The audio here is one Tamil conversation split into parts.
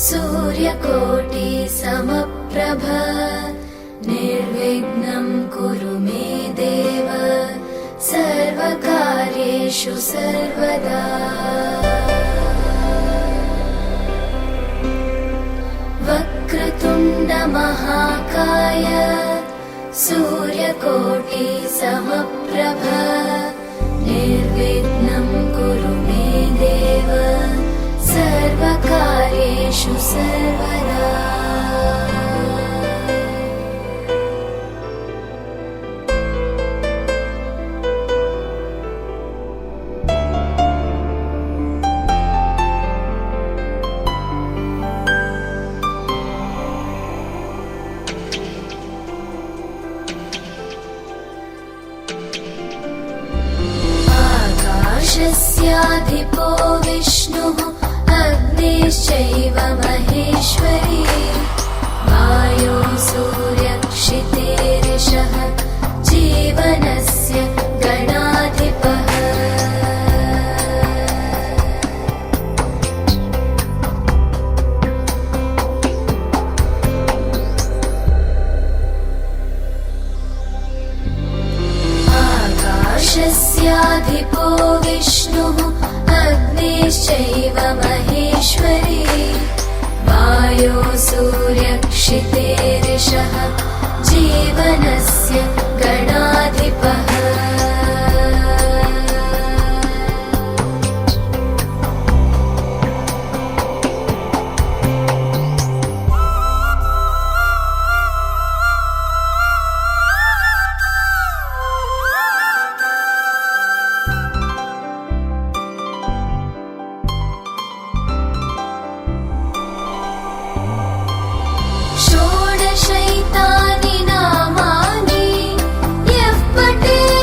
सूर्यकोटि समप्रभ निर्विघ्नं कुरु मे देव सर्वकार्येषु सर्वदा। वक्रतुण्ड महाकाय सूर्यकोटि समप्रभ निर्विघ्नं कुरु मे देव सर्वकार्येषु सर्वदा। आकाशस्याधिपो विष्णुः अग्निश्चैव महेश्वरी वायो सूर्यक्षितेरिषः जीवनस्य गणाधिपः। आकाशस्याधिपो विष्णुः अग्निश्चैव महेश्वरी वायो सूर्यक्षितेरिषः जीवनस्य गणाधिपः। षोडशैतानि नामानि यः पठेत्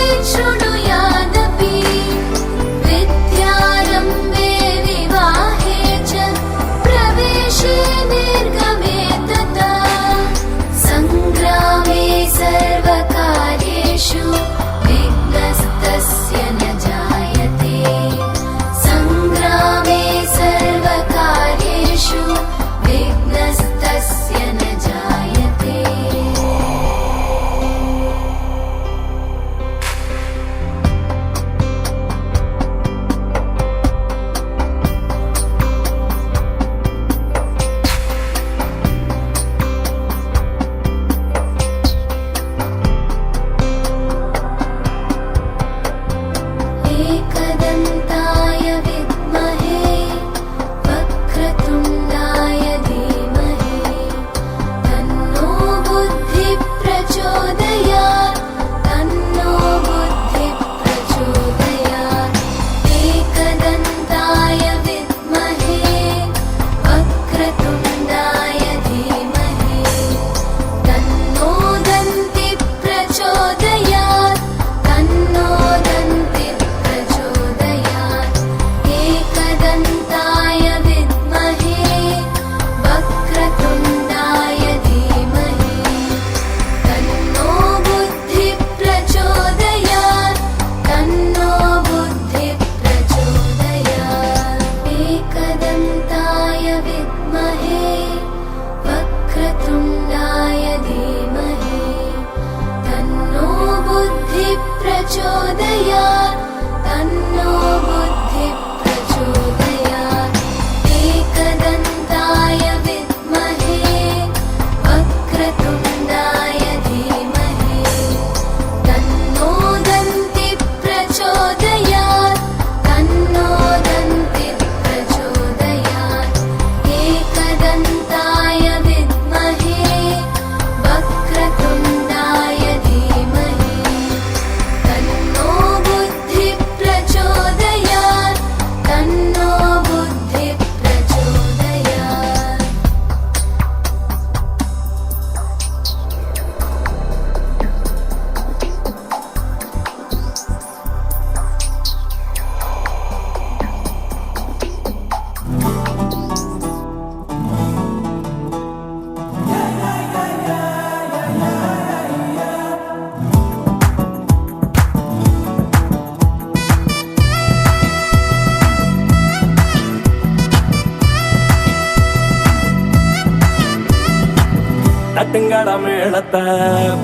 தட்டுங்கட மேளத்தை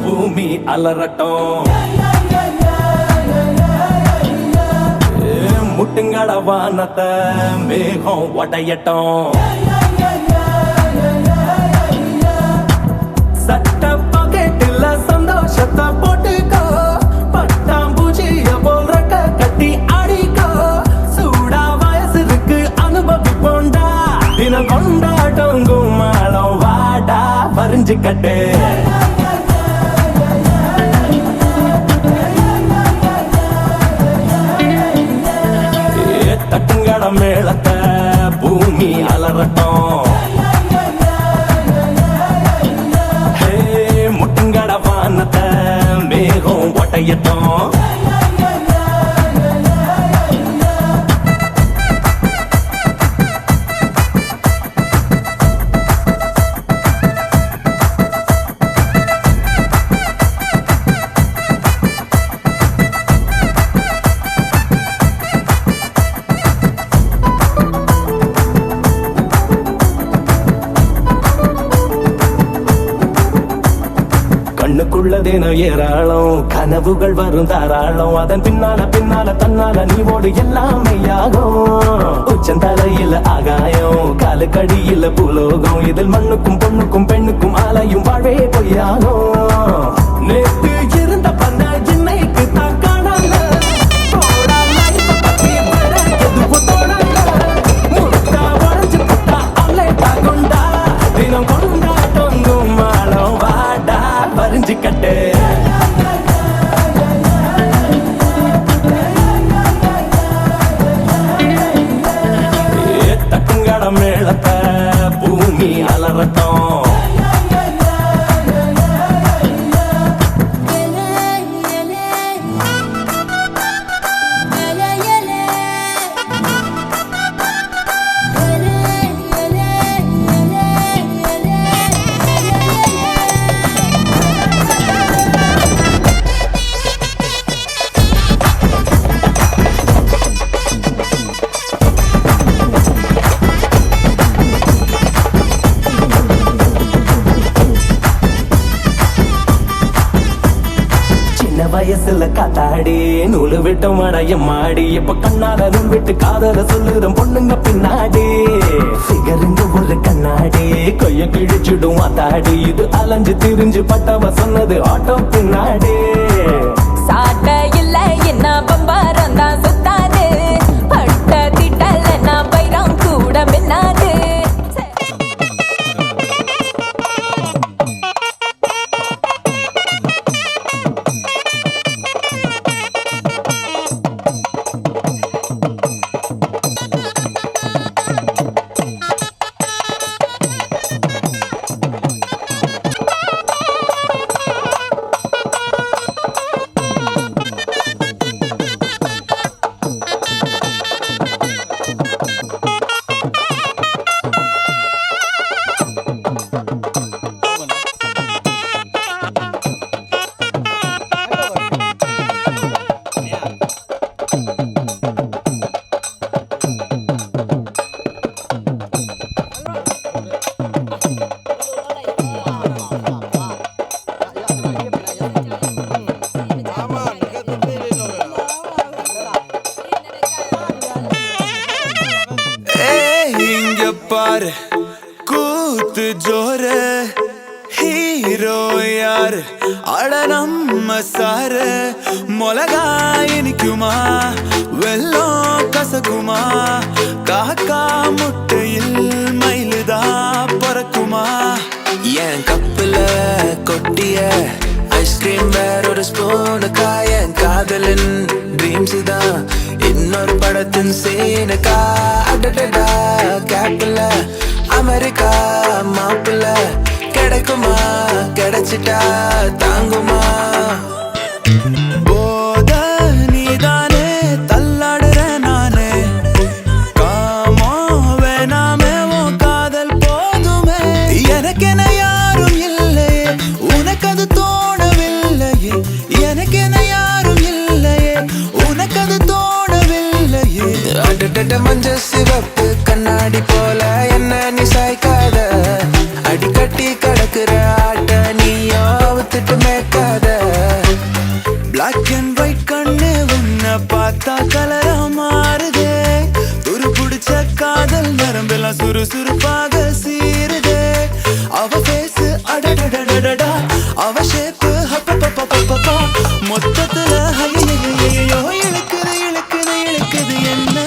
பூமி அலறட்டும், முட்டுங்கட வானத்தை மேகம் உடையட்டும். சட்ட பாக்கெட்டில் சந்தோஷத்தை போட்டுக்கோ, பட்டாம்பூச்சிய போல் ரெக்க கட்டி ஆடிக்கோ. சூடா வயசு இருக்கு அனுபவிப்போண்டா, தினம் கொண்டாட்டம் கும்மாளம் வாடா பறிஞ்சுக்கட்டு. தட்டுங்கட மேளத்தை பூமி அலறட்டும், முட்டுங்கட வானத்தை மேகம் ஒட்டையட்டும். கண்ணுக்குள்ளதேனோ ஏராளம், கனவுகள் வரும் தாராளம். அதன் பின்னால பின்னால தன்னால நீ ஓடு எல்லாமே ஆகும். உச்சந்தலையில ஆகாயம், காலுக்கடியில பூலோகம். இதில் மண்ணுக்கும் பொண்ணுக்கும் பெண்ணுக்கும் ஆலையும் வாழ்வே பொய்யாகும். நேற்று இருந்த பண்ண இன்னைக்கு தான் காணல, தினம் கொண்டாட்டம் மாலம் வாடா பறிஞ்சுக்கட்டு. தட்டுங்கட மேளத்தை பூமி அலறட்டும், வயசுல காத்தாடி நூலு விட்டு மடைய மாடி. இப்ப கண்ணால நூல் விட்டு காதல சொல்லுறோம் பொண்ணுங்க பின்னாடி. சிகருங்க ஒரு கண்ணாடி கொய்ய கிழிச்சிடும் ஆத்தாடி. இது அலைஞ்சு திரிஞ்சு பட்டவ சொன்னது ஆட்டோ பின்னாடி. சாட்ட இல்ல என்ன பம்பாரம் தான் சுத்தாது, பட்ட திட்டல நான் பைரம் கூட மின்னாது. பாரு கூத்து ஜோரு ஹீரோ யாரு அட நம்ம சாரு. மொளகா இனிக்குமா வெள்ளம் கசக்குமா, காக்கா முட்டையில் மயிலுதா பறக்குமா. என் கப்புல கொட்டிய ஐஸ்கிரீம் வேற ஒரு ஸ்பூனுக்கா, என் காதலின் ட்ரீம்ஸ் தான் இன்னொரு படத்தின் சீனுக்கா. அடடடா கேப்பில் அமெரிக்கா மாப்பிள்ள கிடைக்குமா, கிடைச்சிட்டா தாங்குமா. போத நீதானே தள்ளாடுற நானே, காமோ வேணாமே உன் காதல் போதுமே. எனக்கென யாரும் இல்லையே, உனக்கு அது தோணவில்லையே. எனக்கென யாரும் இல்லையே, உனக்கு அது தோணவில்லையே. அடடட மஞ்ச சிவப்பு கண்ணாடி போல என்ன நீ சாய்க்காத, அடிக்கட்டி கிடக்குற ஆட்ட பார்த்தா கலரா மாறுதே துரு புடிச்ச காதல் நரம்பெல்லாம் சுறுசுறுப்பாக சீருதே அவ பேசு அடடடடடா அவ ஷேப்பு ஹப்பப்பப்பப்பப்பா மொத்தத்துல ஐயோ இழுக்குது இழுக்குது இழுக்குது என்ன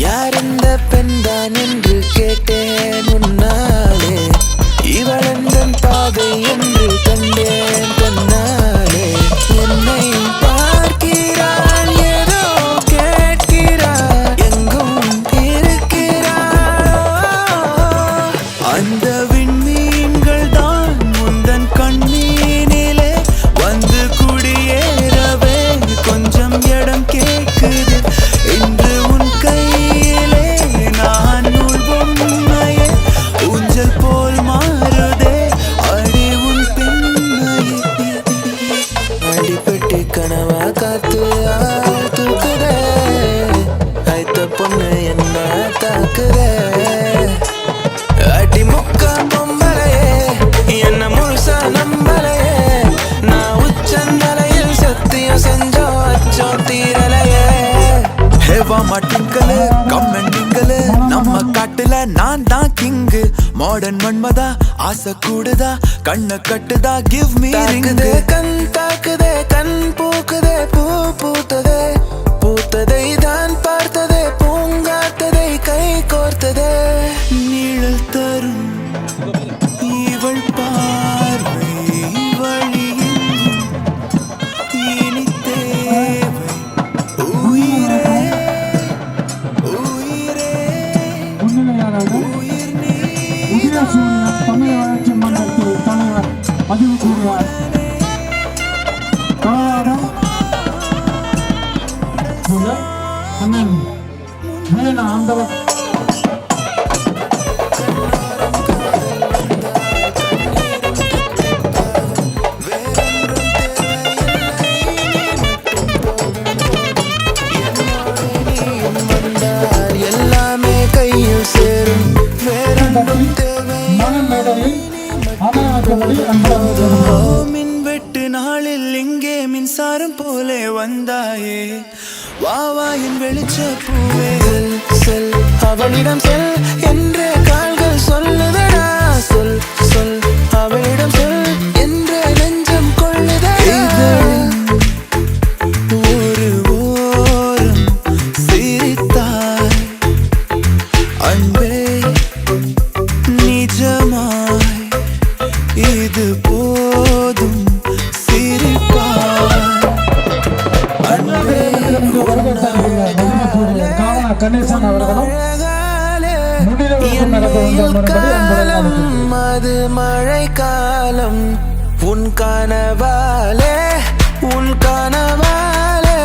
யார் இந்த பெண்தான் என்று கேட்டேன் உன்னாலே இவளந்தன் பாதை என்று கண்டேன் கண்ணாலே என்னை பார்க்கிறாள் ஏதோ கேட்கிறாள் எங்கும் இருக்கிறாள் அந்த விண்மீன்கள் தான் முந்தன் கண்ணீனிலே வந்து குடியேறவே கொஞ்சம் இடம் கேட்குது இன்று உன் கையிலே நான் நூல் பொம்மையே ஊஞ்சல் போல் மாறுதே அடி உன் பெண்மையே அடிப்பட்டு கனவா காத்து ஆள் தூக்குதே ஐத்த பொண்ணு என்ன தாக்குதே அடி முக்கா பொம்பளையே என்ன முழுசா நம்பலையே நான் உச்சந்தலையில் சத்தியம் செஞ்சோம் அச்சோம் தீரலையே ஹேவா மாட்டிங்கலு கம்மெண்டிங்கலு நம்ம காட்டுல நான் தான் கிங்கு மாடர்ன் மன்மதா ஆசை கூடுதா கண்ண கட்டுதா கிவ் மீ ரிங்கு கண் தாக்குதே கண் பூக்குதே பூ பூத்ததே பூத்ததை தான் பார்த்ததே பூங்காத்ததை கை கோர்த்ததே நிழல் தரும் இவள் பார்வை வழியின் இனி தேவை உயிரே உயிரே உயிர் நீ உதயசூரியன் தமிழ் வளர்ச்சி மன்றத்தில் தலைவர் மதிப்புக்குரிய கலாடம் அண்ணன் மேன ஆண்டவர் எல்லாமே கையில் சேரும் வேறொன்றும் தேவை மனமேடையில் அமராஜபடி அன்பு மின் வெட்டு நாளில் இங்கே மின்சாரம் போலே வந்தாயே வாவாயின் வெளிச்ச பூவே செல் அவளிடம் செல் என்றே கால்கள் சொல்லுதடா சொல் சொல் அவளிடம் சொல் என்றே நெஞ்சம் கொள்ளுதடா ஒரு ஓரம் சிரித்தாய் அன்பே நிஜமாய் இது போதும் சிரிப்பாய் அன்பே கணேசன் அவர்களும் அது மழை காலம் உன் கனவாலே உன் கனவாலே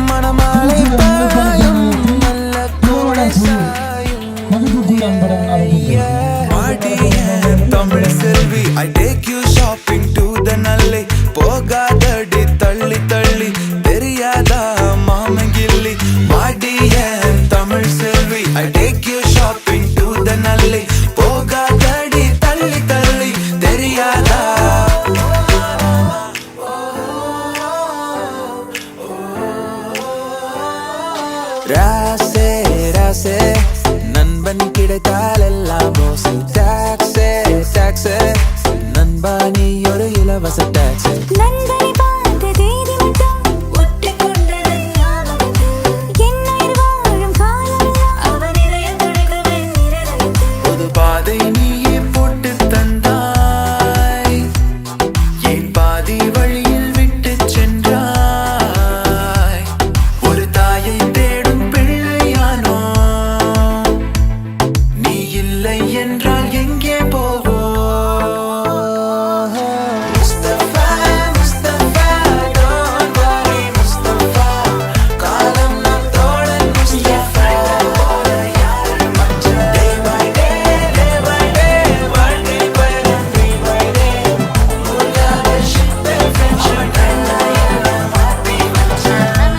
மனமாலை பாயும் நல்ல கோடை சாயும் தமிழ் செல்வி I take you shopping to the நல்லை போகாதடி தள்ளி தள்ளி தெரியாதா மாமங்கில்லி மாடிய தமிழ் செல்வி I take you shopping to the நல்லை போகாதடி தள்ளி தள்ளி தெரியாதா ராசே ராசே நண்பன் கிடைத்தால் எல்லாம் மோசம் டாக்ஸே டாக்ஸே நண்பா நீ ஒரு இலவச டாக்ஸே நண்பனை பார்த்த தேதி மட்டும் ஒட்டிக்கொண்டது என்னுயிர் வாழும் காலமெல்லாம் அவன் இதயம் துடிக்குமே நிரதயத்தில் புது பாதை நீயே போட்டு தந்தாய் என் பாதி வழியில் விட்டு சென்றாய் ஒரு தாயை தேடும் பிள்ளையானோ நீ இல்லை என்றால் எங்கே போவோ முஸ்தபா முஸ்தபா don't worry முஸ்தபா காலம் நம் தோழன் முஸ்தபா போல யாரும் மச்சான் day by day வாழ்க்கை பயணம் day by day மூலாக ship friendship மாத்தி மச்சான்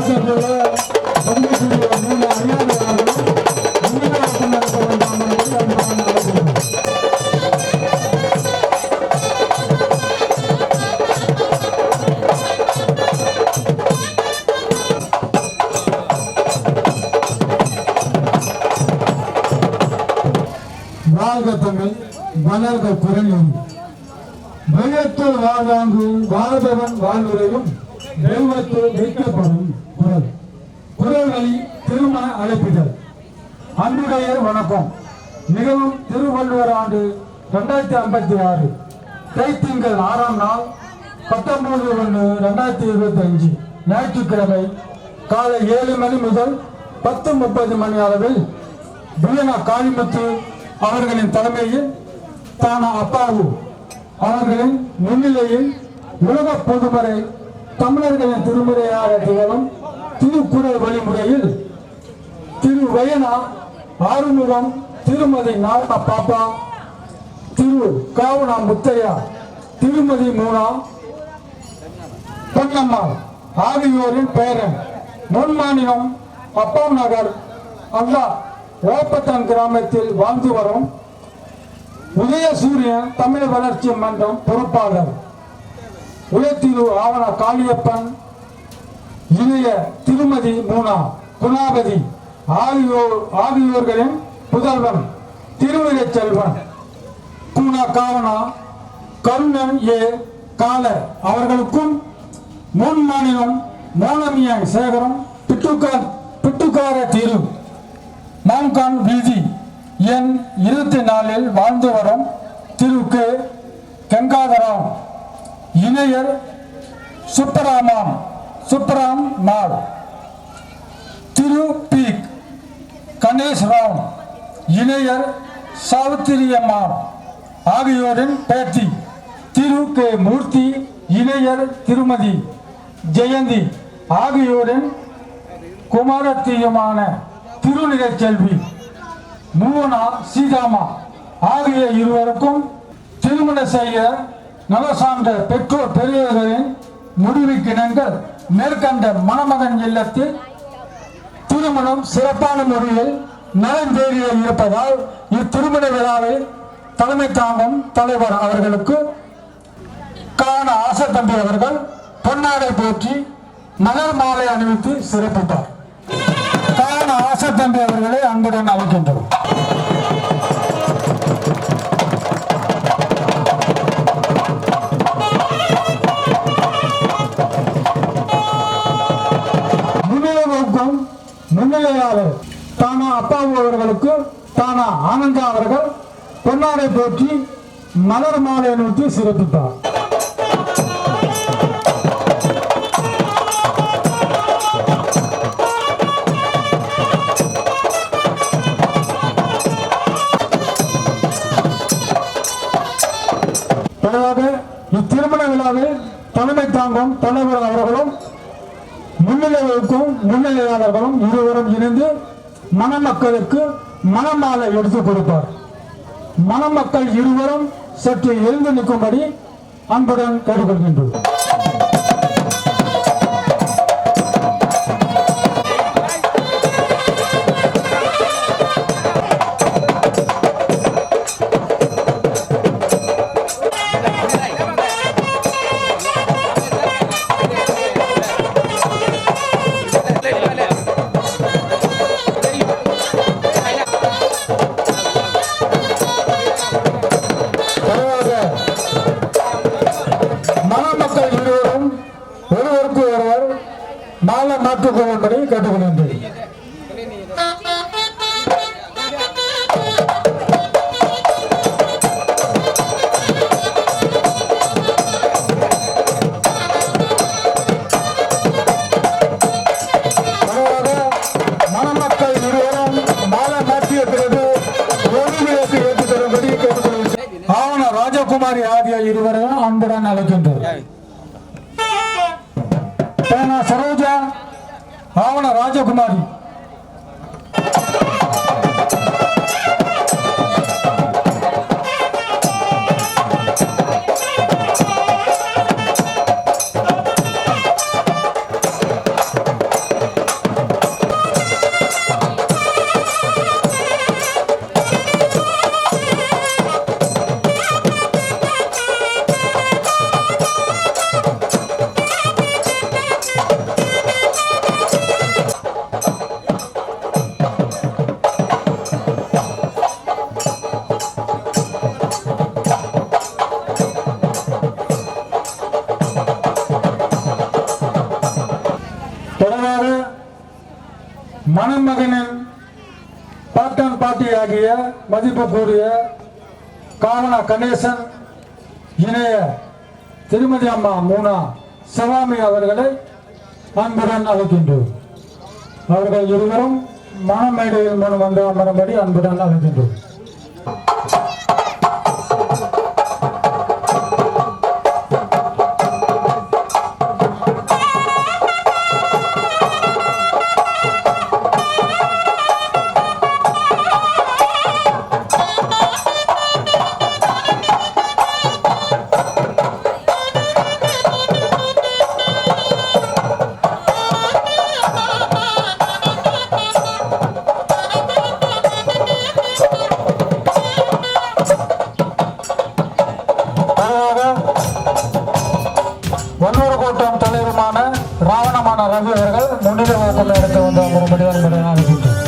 வரவேற்கக்கூடிய பதிவுக்குரிய மூணு அறியாதவர்களும் முன்னிலை கொண்டிருக்க வேண்டாம் என்பதை அன்பான அழைக்கிறோம். வாழ்க தமிழ், வளர்க குரலும், வையத்தில் வாழ்வாங்கு வாழ்பவன் வாழ்வுரையும் தெய்வத்தில் வைக்கப்படும் குரல். குரல் வழி திருமண அழைப்பிதழ். அன்புடைய வணக்கம். மிகவும் திருவள்ளுவர் ஆண்டு 2056 தைத்திங்கள் 6ஆம் நாள் 19/1/2025 ஞாயிற்றுக்கிழமை காலை 7 மணி முதல் 10:30 மணி அளவில் பிரியனா காளிமுத்து அவர்களின் தலைமையில் தானா அப்பாவு அவர்களின் முன்னிலையில் உலக பொதுமறை தமிழர்களின் திருமுறையாக திகழும் திருக்குறள் வழிமுறையில் திரு வயனா ஆறுமுகம், திருமதி நாரண பாப்பா, திரு காவனா முத்தையா, திருமதி மூனா பொன்னம்மாள் ஆகியோரின் பெயரன் முன்மாநிலம் அப்பாம் நகர் அல்லா ஓப்பத்தான் கிராமத்தில் வாழ்ந்து வரும் உதயசூரியன் தமிழ் வளர்ச்சி மன்றம் பொறுப்பாளர் உலத்திரு ஆவண காளியப்பன், இளைய திருமதி மூனா குணாபதி ஆகியோர்களின் புதல்வன் திருவிழை செல்வன் கூனா காவனா கருணன் ஏ கால அவர்களுக்கும் முன் மாநிலம் மோனமியாங் சேகரம் பிட்டுக்கார தீரு மான்கான் வீதி எண் 24 வாழ்ந்து வரும் திரு கே கங்காதராம், இணையர் சுப்பராம் நாள், திரு பி கணேஷ் ராம், இணையர் சாவித்திரியம்மாள் ஆகியோரின் பேத்தி திரு கே மூர்த்தி, இணையர் திருமதி ஜெயந்தி ஆகியோரின் குமாரத்தியுமான திருநிலை செல்வி மூவனா சீதாமா ஆகிய இருவருக்கும் திருமணம் செய்ய நலசார்ந்த பெற்றோர் பெரியவர்களின் முடிவுக்கிணங்க மேற்கண்ட மணமகன் இல்லத்தில் திருமணம் சிறப்பான முறையில் நலந்தேறிய இருப்பதால் இத்திருமண விழாவை தலைமை தாங்கும் தலைவர் அவர்களுக்கு காண ஆசை தம்பி அவர்கள் பொன்னாடை போற்றி மலர் மாலை அணிவித்து சிறப்பித்தார். காண ஆசை தம்பி அவர்களை அன்புடன் அழைக்கின்றோம். முன்னிலையாளர் தானா அப்பாவு அவர்களுக்கு தானா ஆனந்தா அவர்கள் பொன்னாடை போற்றி மலர் மாலை நோக்கி சிறப்பித்தார். இத்திருமண விழாவில் தலைமை தாங்கும் தலைவர் அவர்களும் முன்னிலை வகிக்கும் முன்னிலையாளர்களும் இருவரும் இணைந்து மணமக்களுக்கு மணமாலை எடுத்துக் கொடுப்பார். மணமக்கள் இருவரும் சற்று எழுந்து நிற்கும்படி அன்புடன் கேட்டுக்கொள்கின்றோம். மணமக்கள் இருவரும் ஒருவருக்கு ஒருவர் மாலை மாற்றிக் கொள்ளும்படி கேட்டுக்கொள்கின்றேன். மணமக்கள் இருவரும் மாலை மாற்றிய பிறகு ஒளிவிளக்கு ஏற்றி தரும்படி கேட்டுக்கொள்கின்றேன். ஆவண ராஜகுமாரி ஆகிய இருவரும் அன்புடன் அழைக்கின்றோம். சரோஜா ஆவண ராஜகுமாரி, அதாவது மணமகனின் பாட்டன் பாட்டி ஆகிய மதிப்புக்குரிய காவனா கணேசன் இணைய திருமதி அம்மா மூனா சிவாமி அவர்களை அன்புடன் அழைக்கின்றோம். அவர்கள் இருவரும் மணமேடையில் முன் வந்து அமரும்படி அன்புடன் அழைக்கின்றோம். வன்னூர் கூட்டம் தலைவருமான ராவணமான ரவி அவர்கள் முன்னிலை வகுப்பில் எடுத்து வந்த மறுபடி அன்புடன் அழைக்கின்றோம்.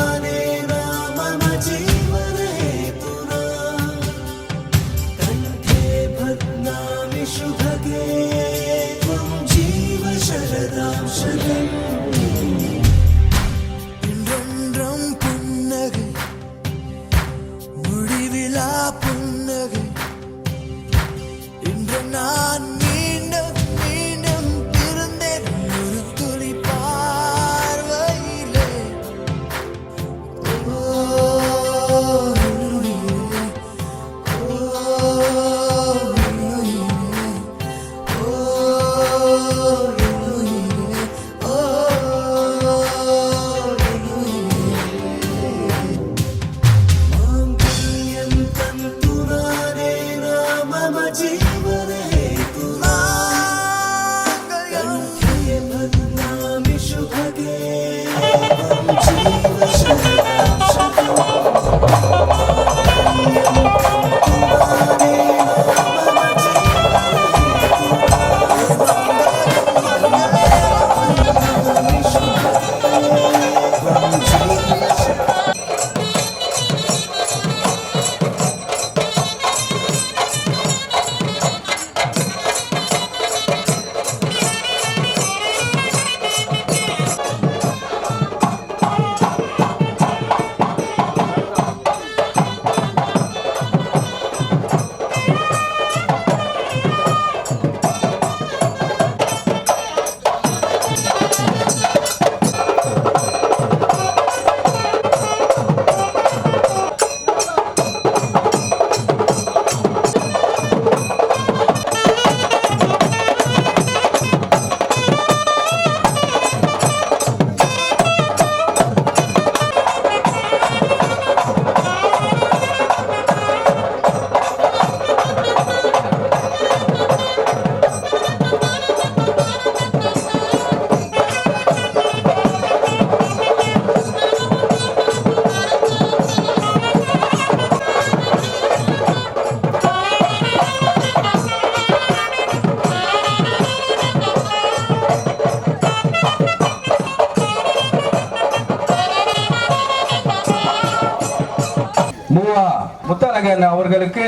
முத்தழகன் அவர்களுக்கு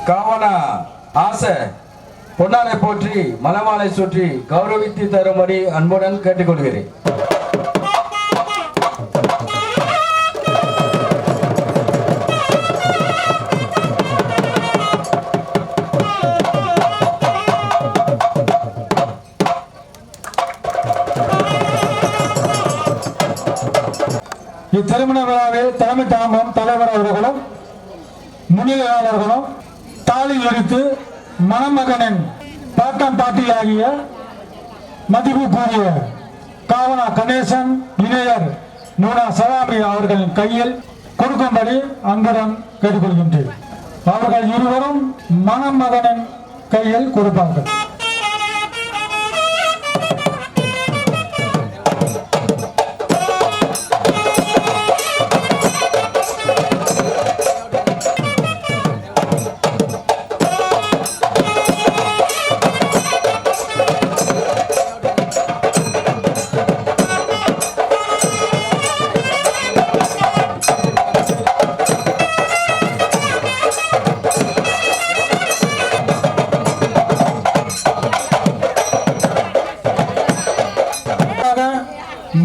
காவனா ஆசை பொன்னாலை போற்றி மலமாலை சுற்றி கௌரவித்து தரும்படி அன்புடன் கேட்டுக்கொள்கிறேன். இத்திருமண விழாவில் தலைமை தாங்கும் தலைவர் அவர்களும் முன்னிலையாளர்களும் தாலி எடுத்து மணமகனின் பாட்டன் பாட்டி ஆகிய மதிப்புக்குரிய காவனா கணேசன் இணையர் நூனா சவாமி அவர்களின் கையில் கொடுக்கும்படி அன்புடன் கேட்டுக்கொள்கின்றேன். அவர்கள் இருவரும் மணமகனின் கையில் கொடுப்பார்கள்.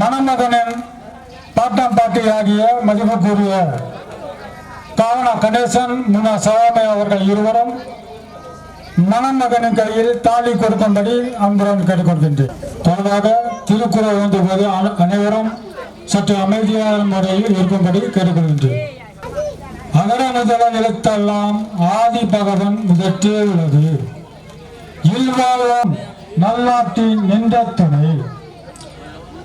மணமகனின் பாட்டம் பாட்டி ஆகிய மதிப்புக்குரிய காவனா கணேசன் முன்னா சவாமை அவர்கள் இருவரும் மணமகனின் கையில் தாலி கொடுக்கும்படி அன்புடன் கேட்டுக்கொள்கின்றேன். தொடர்பாக திருக்குறள் ஓதும்போது அனைவரும் சற்று அமைதியான முறையில் இருக்கும்படி கேட்டுக்கொள்கின்றேன். அகர முதல எழுத்தெல்லாம் ஆதி பகவன் முதற்றே உள்ளது. இல்வாழ்வான் நல்லாற்றின் நின்ற துணை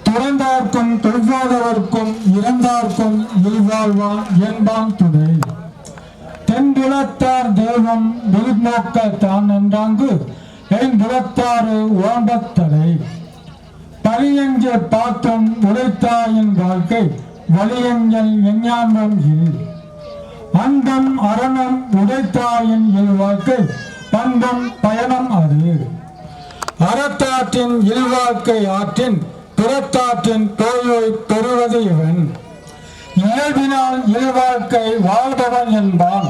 துறந்தார்க்கும் தொல்வாதவர்க்கும் இறந்தார்க்கும் இல்வாழ்வான் என்பான் துணை. தென்புலத்தார் தெய்வம் விருநோக்க தான் என்றாங்கு என்புலத்தாறு ஓம்பத்தலை பழியெஞ்ச பார்த்தும் உழைத்தாயின் வாழ்க்கை வலியஞ்சல் எஞ்ஞானம் இல் அன்பம் அரணம் உடைத்தாயின் இல்வாழ்க்கை பண்பம் பயணம் அது. அறத்தாற்றின் இல்வாழ்க்கை ஆற்றின் புறத்தாற்றின் தோயை பெறுவது இவன். இயல்பினால் இல்வாழ்க்கை வாழ்பவன் என்பான்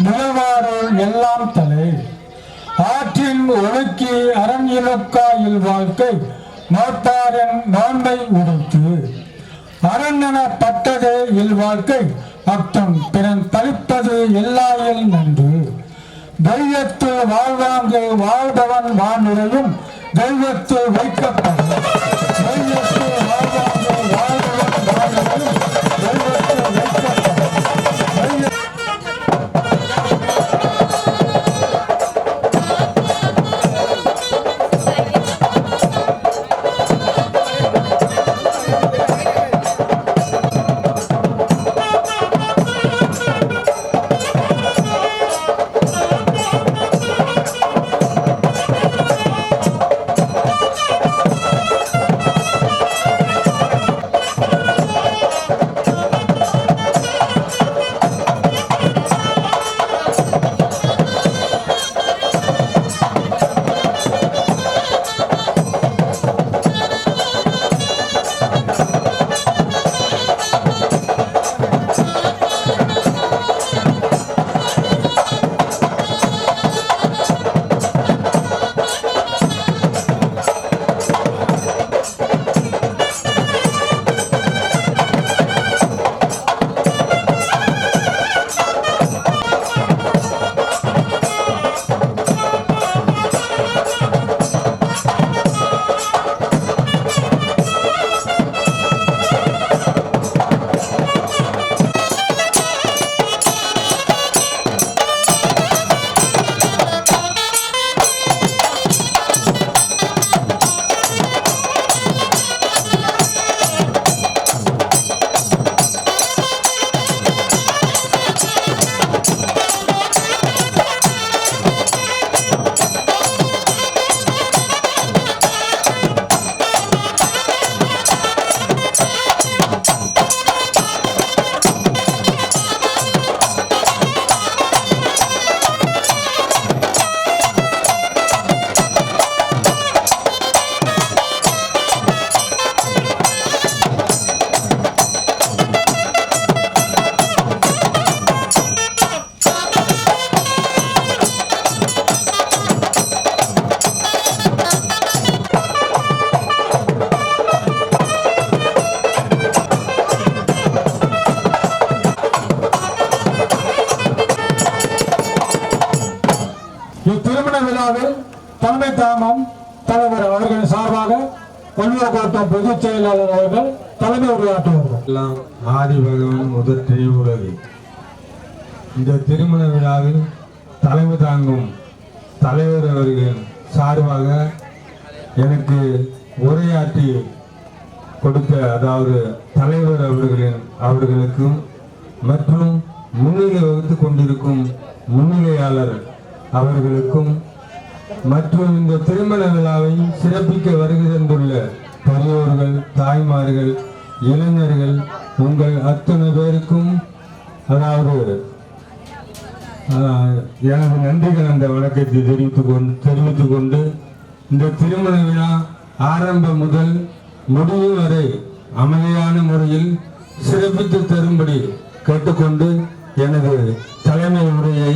நிலவாறு எல்லாம் தலை. ஆற்றின் ஒழுக்கி அரண் இலக்கா இல்வாழ்க்கை நோட்டாரின் நோன்பை உடைத்து அரண் எனப்பட்டதே இல்வாழ்க்கை அர்த்தம் பிறன் பழிப்பது எல்லாயில் நன்று. தெய்வத்து வாழ்வாங்கு வாழ்பவன் வானுரையும் தெய்வத்து வைக்கப்படும். தெய்வத்து வாழ்வாங்கு வாழ்பவன் வானுரையும் தெய்வத்து வைக்கப்படும். இத்திருமண விழாவில் தலைமை தாமம் தலைவர் அவர்களின் சார்பாக கொள்ளுவர் கோட்டம் பொதுச் செயலாளர் அவர்கள் தலைமை உரையாற்றுவார்கள். எல்லாம் ஆதி பகவன் முதற்றே உலகு. இந்த திருமண விழாவில் தலைமை தாங்கும் தலைவர் அவர்களின் சார்பாக எனக்கு உரையாற்றி கொடுத்த அதாவது தலைவர் அவர்களுக்கும் மற்றும் முன்னிலை வகுத்து கொண்டிருக்கும் முன்னிலையாளர் அவர்களுக்கும் மற்றும் இந்த திருமண விழாவை சிறப்பிக்க வருகை தந்துள்ள பெரியோர்கள், தாய்மார்கள், இளைஞர்கள் உங்கள் அத்தனை பேருக்கும் அதாவது எனது நன்றிகள் அந்த வணக்கத்தை தெரிவித்துக் கொண்டு இந்த திருமண விழா ஆரம்பம் முதல் முடிவு வரை அமைதியான முறையில் சிறப்பித்து தரும்படி கேட்டுக்கொண்டு எனது தலைமை உரையை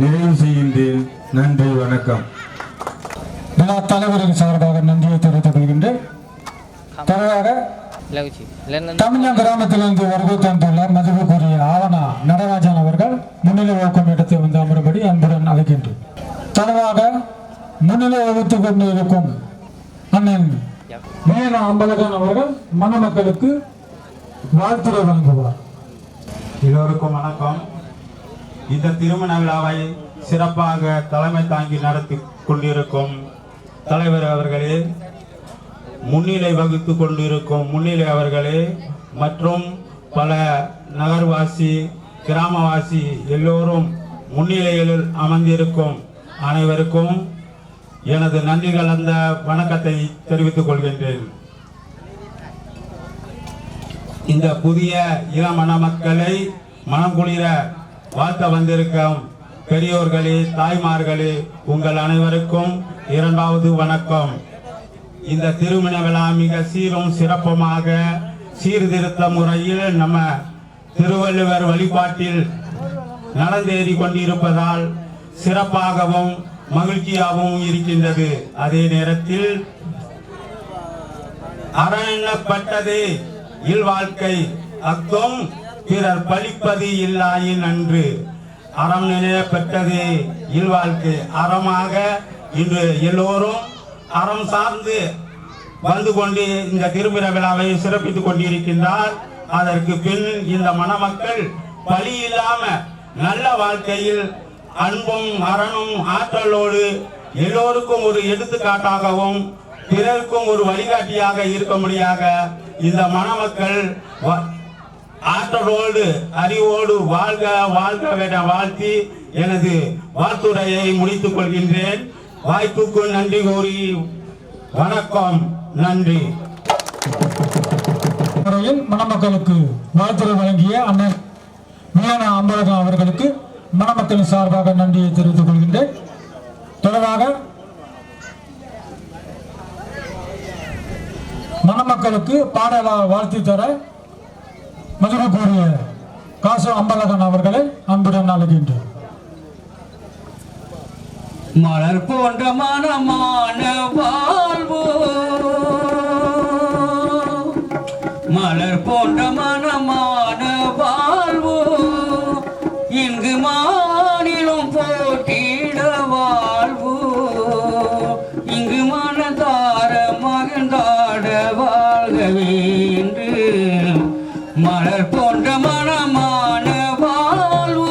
நிறைவு செய்கின்றேன். நன்றி, வணக்கம். விழா தலைவரின் சார்பாக நன்றியை தெரிவித்துக் கொள்கின்றேன். தலைவராக தமிழம் கிராமத்திலிருந்து வருகை தந்துள்ள மதிப்புக்குரிய ஆவணா நடராஜன் அவர்கள் முன்னிலை வகுக்கும் இடத்தை வந்து அமரும்படி அன்புடன் அழைக்கின்றேன். தனவாக முன்னிலை வகுத்துக் கொண்டு இருக்கும் அண்ணன் மேனா அம்பலகன் அவர்கள் மணமக்களுக்கு வாழ்த்துரை வழங்குவார். எல்லோருக்கும் வணக்கம். இந்த திருமண விழாவை சிறப்பாக தலைமை தாங்கி நடத்தி கொண்டிருக்கும் தலைவர் அவர்களே, முன்னிலை வகுத்து கொண்டிருக்கும் முன்னிலை அவர்களே மற்றும் பல நகர்வாசி கிராமவாசி எல்லோரும் முன்னிலையில் அமர்ந்திருக்கும் அனைவருக்கும் எனது நன்றி கலந்த வணக்கத்தை தெரிவித்துக் கொள்கின்றேன். இந்த புதிய இளமண மக்களை மனம் குளிர வாழ்த்த வந்திருக்கும் பெரியோர்களே, தாய்மார்களே, உங்கள் அனைவருக்கும் இரண்டாவது வணக்கம். இந்த திருமண விழா மிக சீரும் சிறப்புமாக சீர்திருத்த முறையில் நம்ம திருவள்ளுவர் வழிபாட்டில் நடந்தேறி கொண்டிருப்பதால் சிறப்பாகவும் மகிழ்ச்சியாகவும் இருக்கின்றது. அதே நேரத்தில் அறெண்ணப்பட்டது இல்வாழ்க்கை அக்கும் பிறர் பழிப்பது இல்லாயின் அன்று. அறம் நிலையப்பட்டது இல்வாழ்க்கை. அறமாக இன்று எல்லோரும் அறம் சார்ந்து வந்து கொண்டு இந்த திருமண விழாவை சிறப்பித்துக் கொண்டிருக்கின்றார். அதற்கு பின் இந்த மணமக்கள் பழி இல்லாம நல்ல வாழ்க்கையில் அன்பும் அறனும் ஆற்றலோடு எல்லோருக்கும் ஒரு எடுத்துக்காட்டாகவும் பிறருக்கும் ஒரு வழிகாட்டியாக இருக்கும்படியாக இந்த மணமக்கள் ஆற்றலோடு அறிவோடு வாழ்க வாழ்க என வாழ்த்தி எனது வாழ்த்துரையை முடித்துக் கொள்கின்றேன். வாய்ப்புக்கு நன்றி கூறி வணக்கம். நன்றி. மணமக்களுக்கு வாழ்த்துரை வழங்கிய அண்ணன் மேனா அம்பலகன் அவர்களுக்கு மணமக்களின் சார்பாக நன்றியை தெரிவித்துக் கொள்கின்றேன். தொடர்பாக மணமக்களுக்கு பாடலா வாழ்த்து தர மதிப்புக்குரிய காசு அம்பலகன் அவர்களை அன்புடன் அழைக்கின்றேன். மலர் போன்ற மனமான வாழ்வோ, மலர் போன்ற மனமான வாழ்வோ, இங்கு மாநிலம் போட்டிட வாழ்வோ, இங்கு மனதார மகிழ்ந்தாட வாழ்கவே என்று மலர் போன்ற மனமான வாழ்வோ.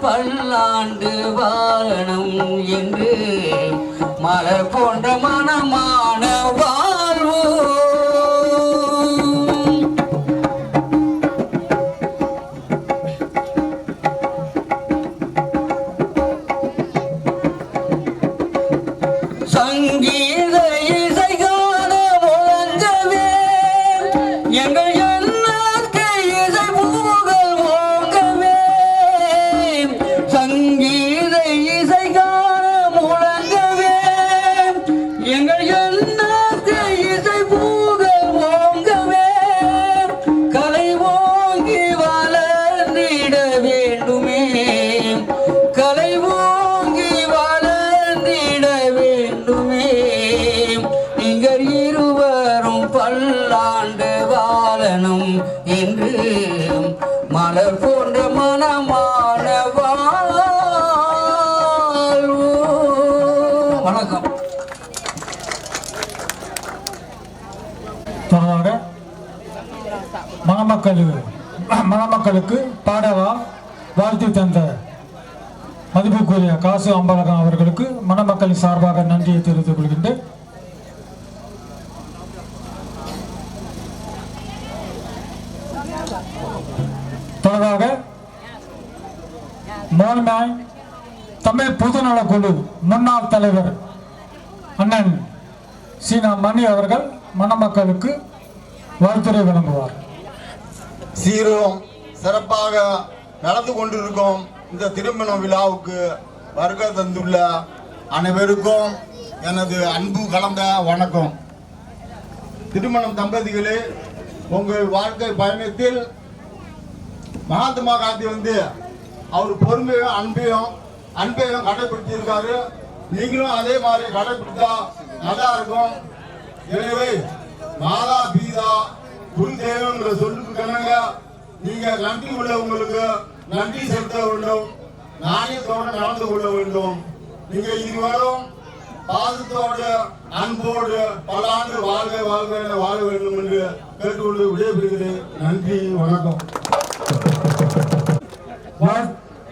பல்லாண்டு வாழணும் என்று மலர் போன்ற மனமான வாழ்வு. சங்கீத இசைகான முழங்கவே எங்கள் எண்ணத்தை இசை பூகள் மனமான வாழ்வு. வணக்கம். தொடர்பாக மணமக்களுக்கு பாடவா வாழ்த்து தந்த மதிப்புக்குரிய காசு அம்பலகம் அவர்களுக்கு மணமக்களின் சார்பாக நன்றியை தெரிவித்துக் கொள்கின்றேன். தொடர்பாக மோன்மாய் தமிழ் பொதுநலக்குழு முன்னாள் தலைவர் அண்ணன் சீனா மணி அவர்கள் மணமக்களுக்கு வாழ்த்துரை வழங்குவார். சீரும் சிறப்பாக நடந்து கொண்டிருக்கும் இந்த திருமண விழாவுக்கு வருகை தந்துள்ள அனைவருக்கும் எனது அன்பு கலந்த வணக்கம். திருமணம் தம்பதிகளே, உங்கள் வாழ்க்கை பயணத்தில் மகாத்மா காந்தி அவர் பொறுமையும் அன்பையும் கடைபிடிச்சிருக்காரு. நீங்களும் அதே மாதிரி கடைபிடித்தா நல்லா இருக்கும். எனவே மாதா பீதா குரு தேவங்கிற சொல்லுக்கு கணங்க நீங்க நன்றி உள்ளவங்களுக்கு நன்றி செலுத்த வேண்டும், நாணயத்தோடு நடந்து கொள்ள வேண்டும். நீங்க இருவரும் பாசத்தோடு அன்போடு பல ஆண்டு வாழ்க வாழ்க என வாழ வேண்டும் என்று கேட்டுக்கொண்டு விடைபெறுகிறேன். நன்றி, வணக்கம்.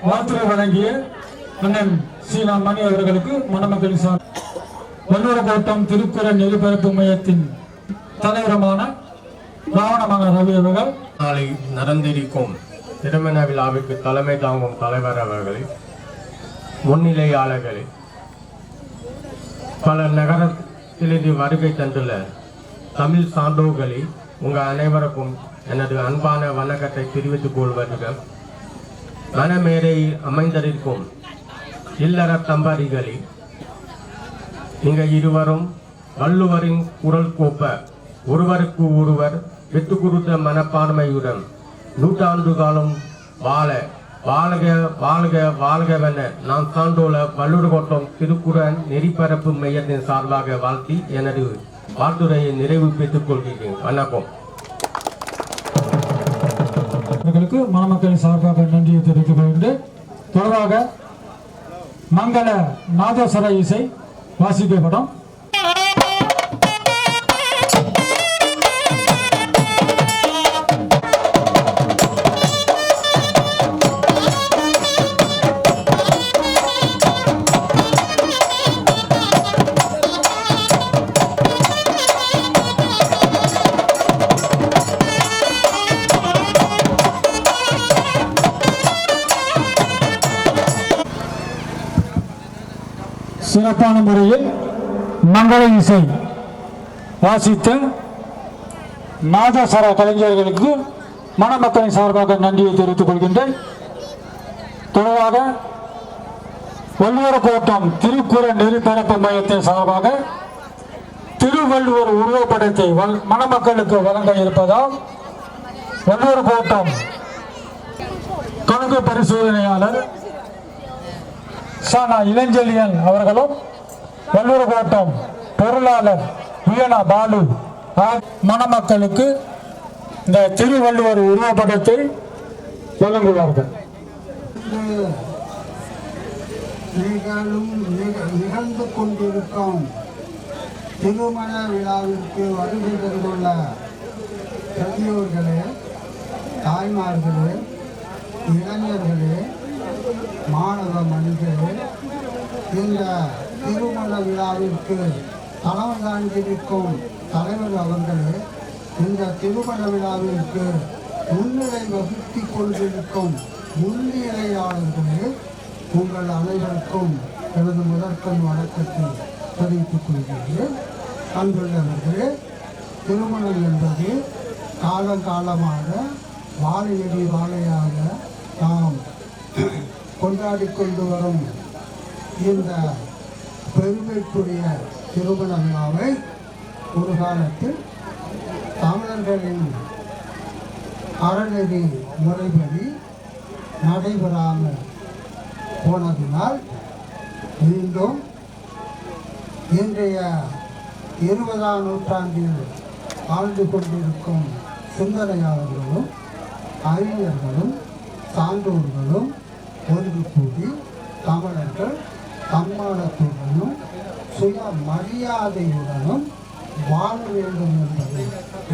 வாழ்த்துரை வழங்கிய அண்ணன் சீனா மணி அவர்களுக்கு மணமக்களின் சார் வல்லூர் கோட்டம் திருக்குறள் நெறிபரப்பு மையத்தின் தலைவருமான ராவணமங்க ரவி அவர்கள் நாளை நடந்திருக்கும் திருமண விழாவிற்கு தலைமை தாங்கும் தலைவர் அவர்களே, முன்னிலையாளர்களே, பல நகரத்திலிருந்து வருகை தந்துள்ள தமிழ் சான்றோர்களே, உங்கள் அனைவருக்கும் எனது அன்பான வணக்கத்தை தெரிவித்துக் கொள்வர்கள். மனமேடையில் அமைந்திருக்கும் இல்லற தம்பதிகளே, நீங்கள் இருவரும் வள்ளுவரின் குரல் கோப்ப ஒருவருக்கு ஒருவர் விட்டு கொடுத்த மனப்பான்மையுடன் நூற்றாண்டு காலம் வாழ வாழ்க வாழ்க வாழ்கவென நான் சான்றோல வள்ளுவர் கோட்டம் திருக்குறள் நெறிபரப்பு மையத்தின் சார்பாக வாழ்த்தி எனது வாழ்த்துரையை நிறைவு பெற்றுக் கொள்கிறேன். வணக்கம். அவர்களுக்கு மணமக்களின் சார்பாக நன்றியை தெரிவித்துக் கொள்கின்றேன். தொடர்பாக மங்கள நாதஸ்வர இசை வாசிக்கப்படும். சிறப்பான முறையில் மங்கள இசை வாசித்த நாதஸ்வர கலைஞர்களுக்கு மணமக்களின் சார்பாக நன்றியை தெரிவித்துக் கொள்கின்றேன். தொடர்பாக வள்ளுவர் கோட்டம் திருக்குறள் நெறிபரப்பு மையத்தின் சார்பாக திருவள்ளுவர் உருவப்படத்தை மணமக்களுக்கு வழங்க இருப்பதால் வள்ளுவர் கோட்டம் கணக்கு பரிசோதனையாளர் சானா இளஞ்செழியன் அவர்களும் வள்ளுவர் கோட்டம் பொருளாளர் வியனா பாலு மணமக்களுக்கு இந்த திருவள்ளுவர் உருவப்படத்தை வழங்குவார்கள். நிகழ்ந்து கொண்டிருக்கும் திருமண விழாவிற்கு வருகை தந்துள்ள பெரியோர்களே, தாய்மார்களே, இளைஞர்களே, மாணவ மணிகளே, இந்த திருமண விழாவிற்கு தலைமை தாங்கியிருக்கும் தலைவர் அவர்களே, இந்த திருமண விழாவிற்கு முன்னிலை வகுத்தி கொண்டிருக்கும் முன்னிலையாளர்களே, உங்கள் அனைவருக்கும் எனது முதற்கண் வணக்கத்தை தெரிவித்துக் கொள்கிறேன். அன்புள்ளவர்களே, திருமணம் என்பது காலங்காலமாக வாழையடி வாழையாக நாம் கொண்டாடி கொண்டு வரும் இந்த பெருமைக்குரிய திருமண விழாவை ஒரு காலத்தில் தமிழர்களின் அறநெறி முறைப்படி நடைபெறாமல் போனதினால் மீண்டும் இன்றைய 20ஆம் நூற்றாண்டில் வாழ்ந்து கொண்டிருக்கும் சிந்தனையாளர்களும் அறிஞர்களும் சான்றோர்களும் ஒன்று கூடி தமிழர்கள் தன்மானத்துடனும் சுய மரியாதையுடனும் வாழ வேண்டும் என்பதை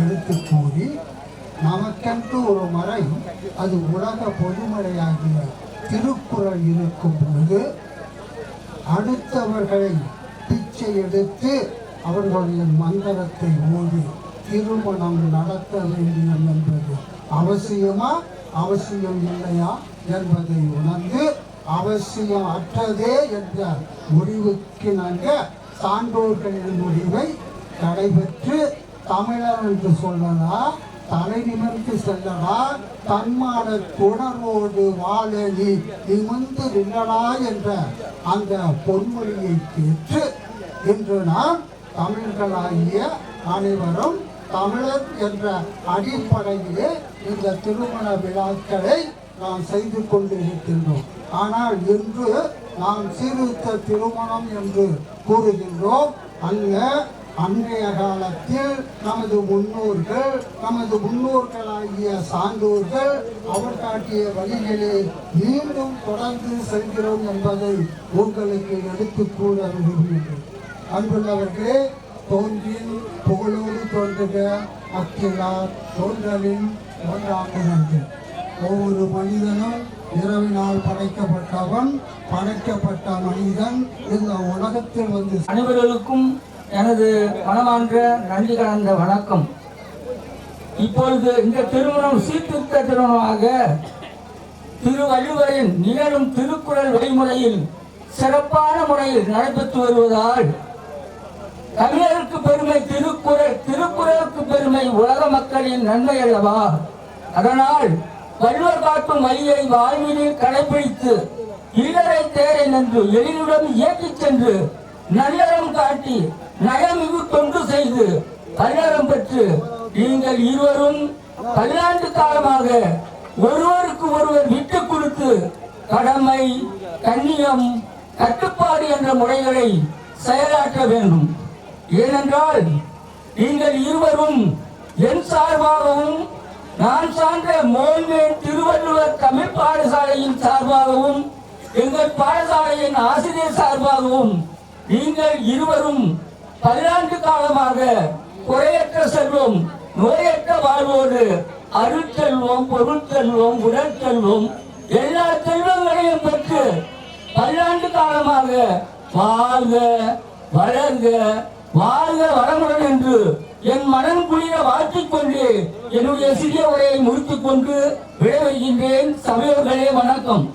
எடுத்து கூறி நமக்கென்று ஒரு மறை, அது உலக பொதுமறையாகிய திருக்குறள் இருக்கும் பொழுது அடுத்தவர்களை பிச்சை எடுத்து அவர்களுடைய மந்திரத்தை ஓடி திருமணம் நடத்த வேண்டும் என்பது அவசியமா அவசியம் இல்லையா என்பதை உணர்ந்து அவசியம் அற்றதே என்ற முடிவுக்கு நாங்கள் சான்றோர்களின் முடிவை நடைபெற்று தமிழர் என்று சொல்லலா, தலை நிமிர்ந்து செல்லடா, தன்மான தொடரோடு வாழ நீ நிமிர்ந்து நில்லடா என்ற அந்த பொன்மொழியை கேட்டு இன்று நாம் தமிழர்களாகிய அனைவரும் தமிழர் என்ற அடிப்படையிலே இந்த திருமண விழாக்களை நாம் செய்து கொண்டு இருக்கின்றோம். ஆனால் இன்று நாம் சீர்திருத்த திருமணம் என்று கூறுகின்றோம். அல்ல, அன்றைய காலத்தில் நமது முன்னோர்களாகிய சான்றோர்கள் அவர் காட்டிய வழிகளே மீண்டும் தொடர்ந்து செல்கிறோம் என்பதை உங்களுக்கு எடுத்து கூற விரும்புகின்றேன். அன்புள்ளவர்களே, தோன்றின் புகழோடு தோன்றுக அக்கிலார் தோன்றலின் ஒன்றாக. ஒவ்வொரு மனிதனும் இரவினால் படைக்கப்பட்டவன், படைக்கப்பட்ட மனிதன் இந்த உலகத்தில் வந்து அனைவர்களுக்கும் எனது மனமார்ந்த நன்றி கலந்த வணக்கம். இப்பொழுது இந்த திருமணம் சீர்திருத்த திருமணமாக திருவள்ளுவரின் நிகழும் திருக்குறள் வழிமுறையில் சிறப்பான முறையில் நடைபெற்று வருவதால் தமிழருக்கு பெருமை திருக்குறளுக்கு பெருமை உலக மக்களின் நன்மை அல்லவா? அதனால் வள்ளுவர் காட்டும் வழியை வாழ்வினில் கடைபிடித்து இல்லறை தேரை நின்று எளினுடன் இயக்கிச் சென்று நல்லறம் காட்டி நயமிகு தொண்டு செய்து பல்லறம் பெற்று நீங்கள் இருவரும் பல்லாண்டு காலமாக ஒருவருக்கு ஒருவர் விட்டு கொடுத்து கடமை, கண்ணியம், கட்டுப்பாடு என்ற முறைகளை செயலாற்ற வேண்டும். ஏனென்றால் நீங்கள் இருவரும் என் சார்பாகவும் நான் சார்ந்த மோல்மேல் திருவள்ளுவர் தமிழ் பாடசாலையின் சார்பாகவும் எங்கள் பாடசாலையின் ஆசிரியர் சார்பாகவும் நீங்கள் இருவரும் பல்லாண்டு காலமாக குறையற்ற செல்வம், நோயற்ற வாழ்வோடு அருட்செல்வம், பொருட்செல்வம், உடல் செல்வம் எல்லா செல்வங்களையும் பெற்று பல்லாண்டு காலமாக வாழ்க வளர்க வாழ்க வளமுடன் என்று என் மனம் குளிர வாழ்த்திக் கொண்டு என்னுடைய சிறிய உரையை முடித்துக் கொண்டு விடைபெறுகின்றேன். சபையோர்களே, வணக்கம்.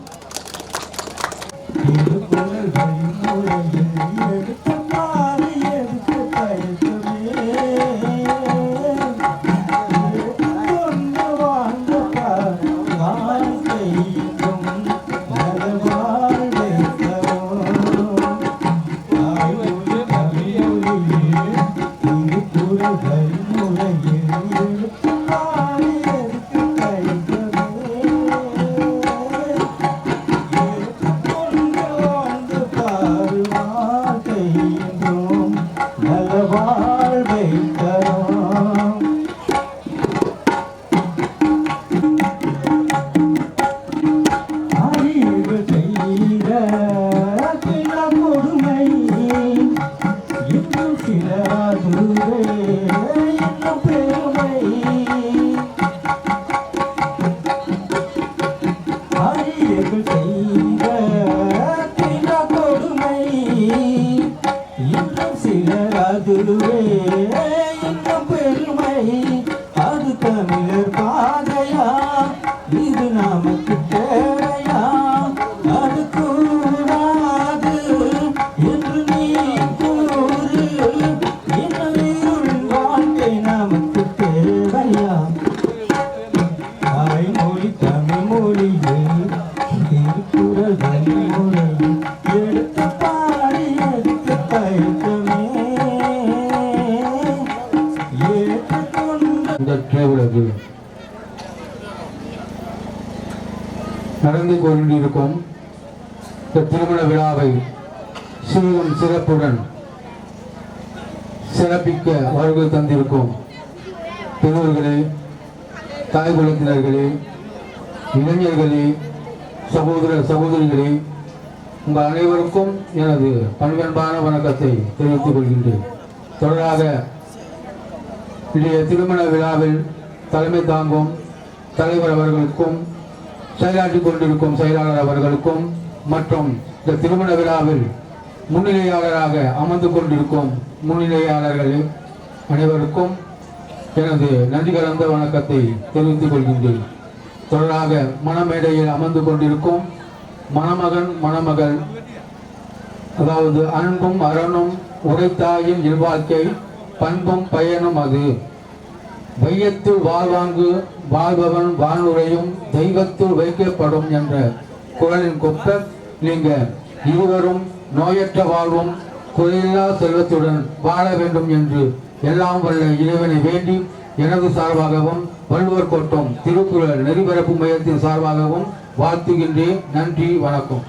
நடந்து கொண்டிருக்கும் இந்த திருமண விழாவை சீரும் சிறப்புடன் சிறப்பிக்க வருகை தந்திருக்கும் பெரியோர்களே, தாய் குலத்தினர்களே, இளைஞர்களே, சகோதர சகோதரிகளே, உங்கள் அனைவருக்கும் எனது பண்பன்பான வணக்கத்தை தெரிவித்துக் கொள்கின்றேன். தொடராக இன்றைய திருமண விழாவில் தலைமை தாங்கும் தலைவர் அவர்களுக்கும் செயலாற்றிக் கொண்டிருக்கும் செயலாளர் அவர்களுக்கும் மற்றும் இந்த திருமண விழாவில் முன்னிலையாளராக அமர்ந்து கொண்டிருக்கும் முன்னிலையாளர்களே அனைவருக்கும் எனது நன்றி கலந்த வணக்கத்தை தெரிவித்துக் கொள்கின்றேன். தொடராக மணமேடையில் அமர்ந்து கொண்டிருக்கும் மணமகன் மணமகள், அதாவது அன்பும் அறனும் உரைத்தாயின் இல்வாழ்க்கை பண்பும் பயனும் அது வையத்தில் வாழ்வாங்கு வாழ்பவன் வானுரையும் தெய்வத்தில் வைக்கப்படும் என்ற குரலின் கொப்ப நீங்க இருவரும் நோயற்ற வாழ்வும் குறையில்லா செல்வத்துடன் வாழ வேண்டும் என்று எல்லாம் வல்ல இறைவனை வேண்டி எனது சார்பாகவும் வள்ளுவர் கோட்டம் திருக்குறள் நெறிபரப்பு மையத்தின் சார்பாகவும் வாழ்த்துகின்றேன். நன்றி, வணக்கம்.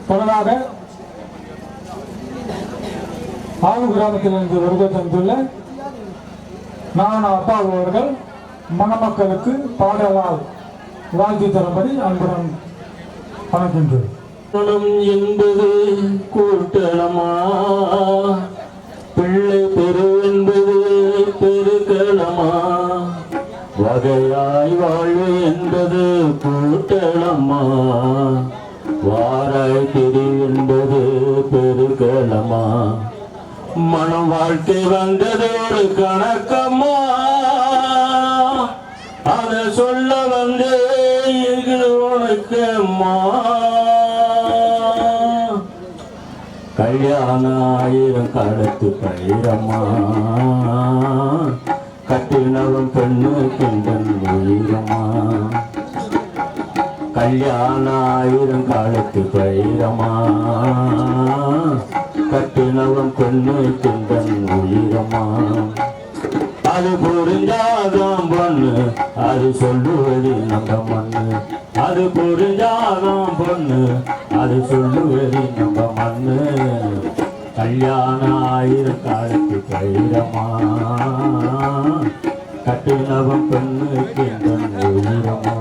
தொடராக ஆவு கிராமத்திலிருந்து வருகை தந்துள்ள அப்பா அவர்கள் மணமக்களுக்கு பாடலால் வாழ்த்து தரும்படி அன்புடன் அழைக்கின்றேன். என்பது கூட்டணமா, பிள்ளை பெரு என்பது பெருக்களமா, வகையாய் வாழ்வு என்பது கூட்டணமா, வாராய் திரி என்பது பெருக்களமா, மனம் வாழ்க்கை வந்தது ஒரு கணக்கம்மா, அதை சொல்ல வந்து உனக்கு அம்மா. கல்யாண ஆயிரம் காலத்து பயிரம்மா, கட்டினவன் பெண்ணு கிண்டன் உயிரம்மா. கல்யாண ஆயிரம் காலத்து பயிரம்மா, கட்டினவன் பெண்ணு கிண்டன் உயிரம்மா. அது புரிஞ்சாதான் பொண்ணு, அது சொல்லுவது நம்ம மண்ணு. அது புரிஞ்சாதான் பொண்ணு, அது சொல்லுவது நம்ம மண்ணு. கல்யாண ஆயிரம் காலத்து பயிரமா, கட்டினவன் பெண்ணு கிண்டன் உயிரமா.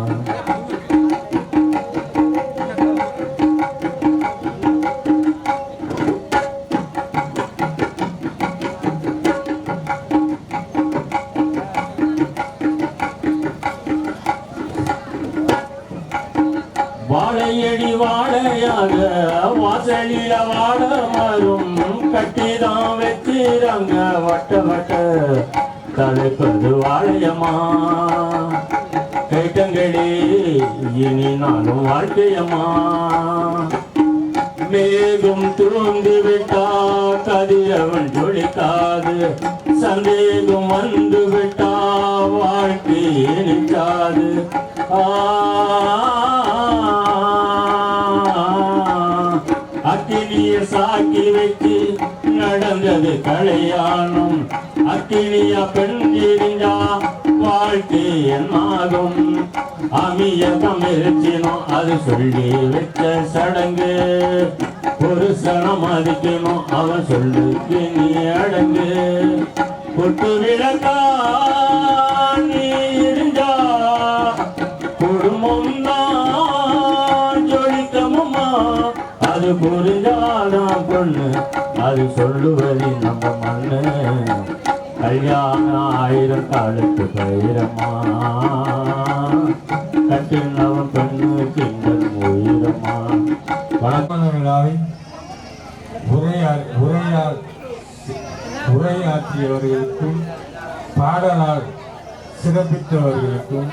வாழையடி வாழையாக வாசலில வாழ மரும் கட்டிதான் வச்சிராங்க வட்ட வட்ட தலைப்பது வாழையம்மா. கைட்டங்களே இனி நானும் வாழ்க்கையம்மா. மேகம் தூந்து விட்டா கதிரவன் ஜொலிக்காது, சந்தேகம் வந்து விட்டா வாழ்க்கை நிற்காது. அக்கினிய சாக்கி வைத்து நடந்தது கல்யாணம். அக்கினிய பெண் எரிஞ்சா வாழ்க்கை என்னாகும். அமிய தமிழ்ச்சினும் அது சொல்லி வச்ச சடங்கு. ஒரு சனம் மதிக்கணும் அவன் சொல்லுக்கு நீ அடங்கு. பொட்டு விளக்கா நீ எரிஞ்சா குடும்பம் தான் ஜொலிக்கமுமா. அது புரிஞ்சாதான் பொண்ணு, அது சொல்லுவது நம்ம மண்ணு. கல்யாண ஆயிரம் காலத்து பயிரமா, கட்டினவன் பெண்ணு கிண்டன் உயிரமா. வணக்கம் விழாவை உரையாற்றியவர்களுக்கும் பாடலால் சிறப்பித்தவர்களுக்கும்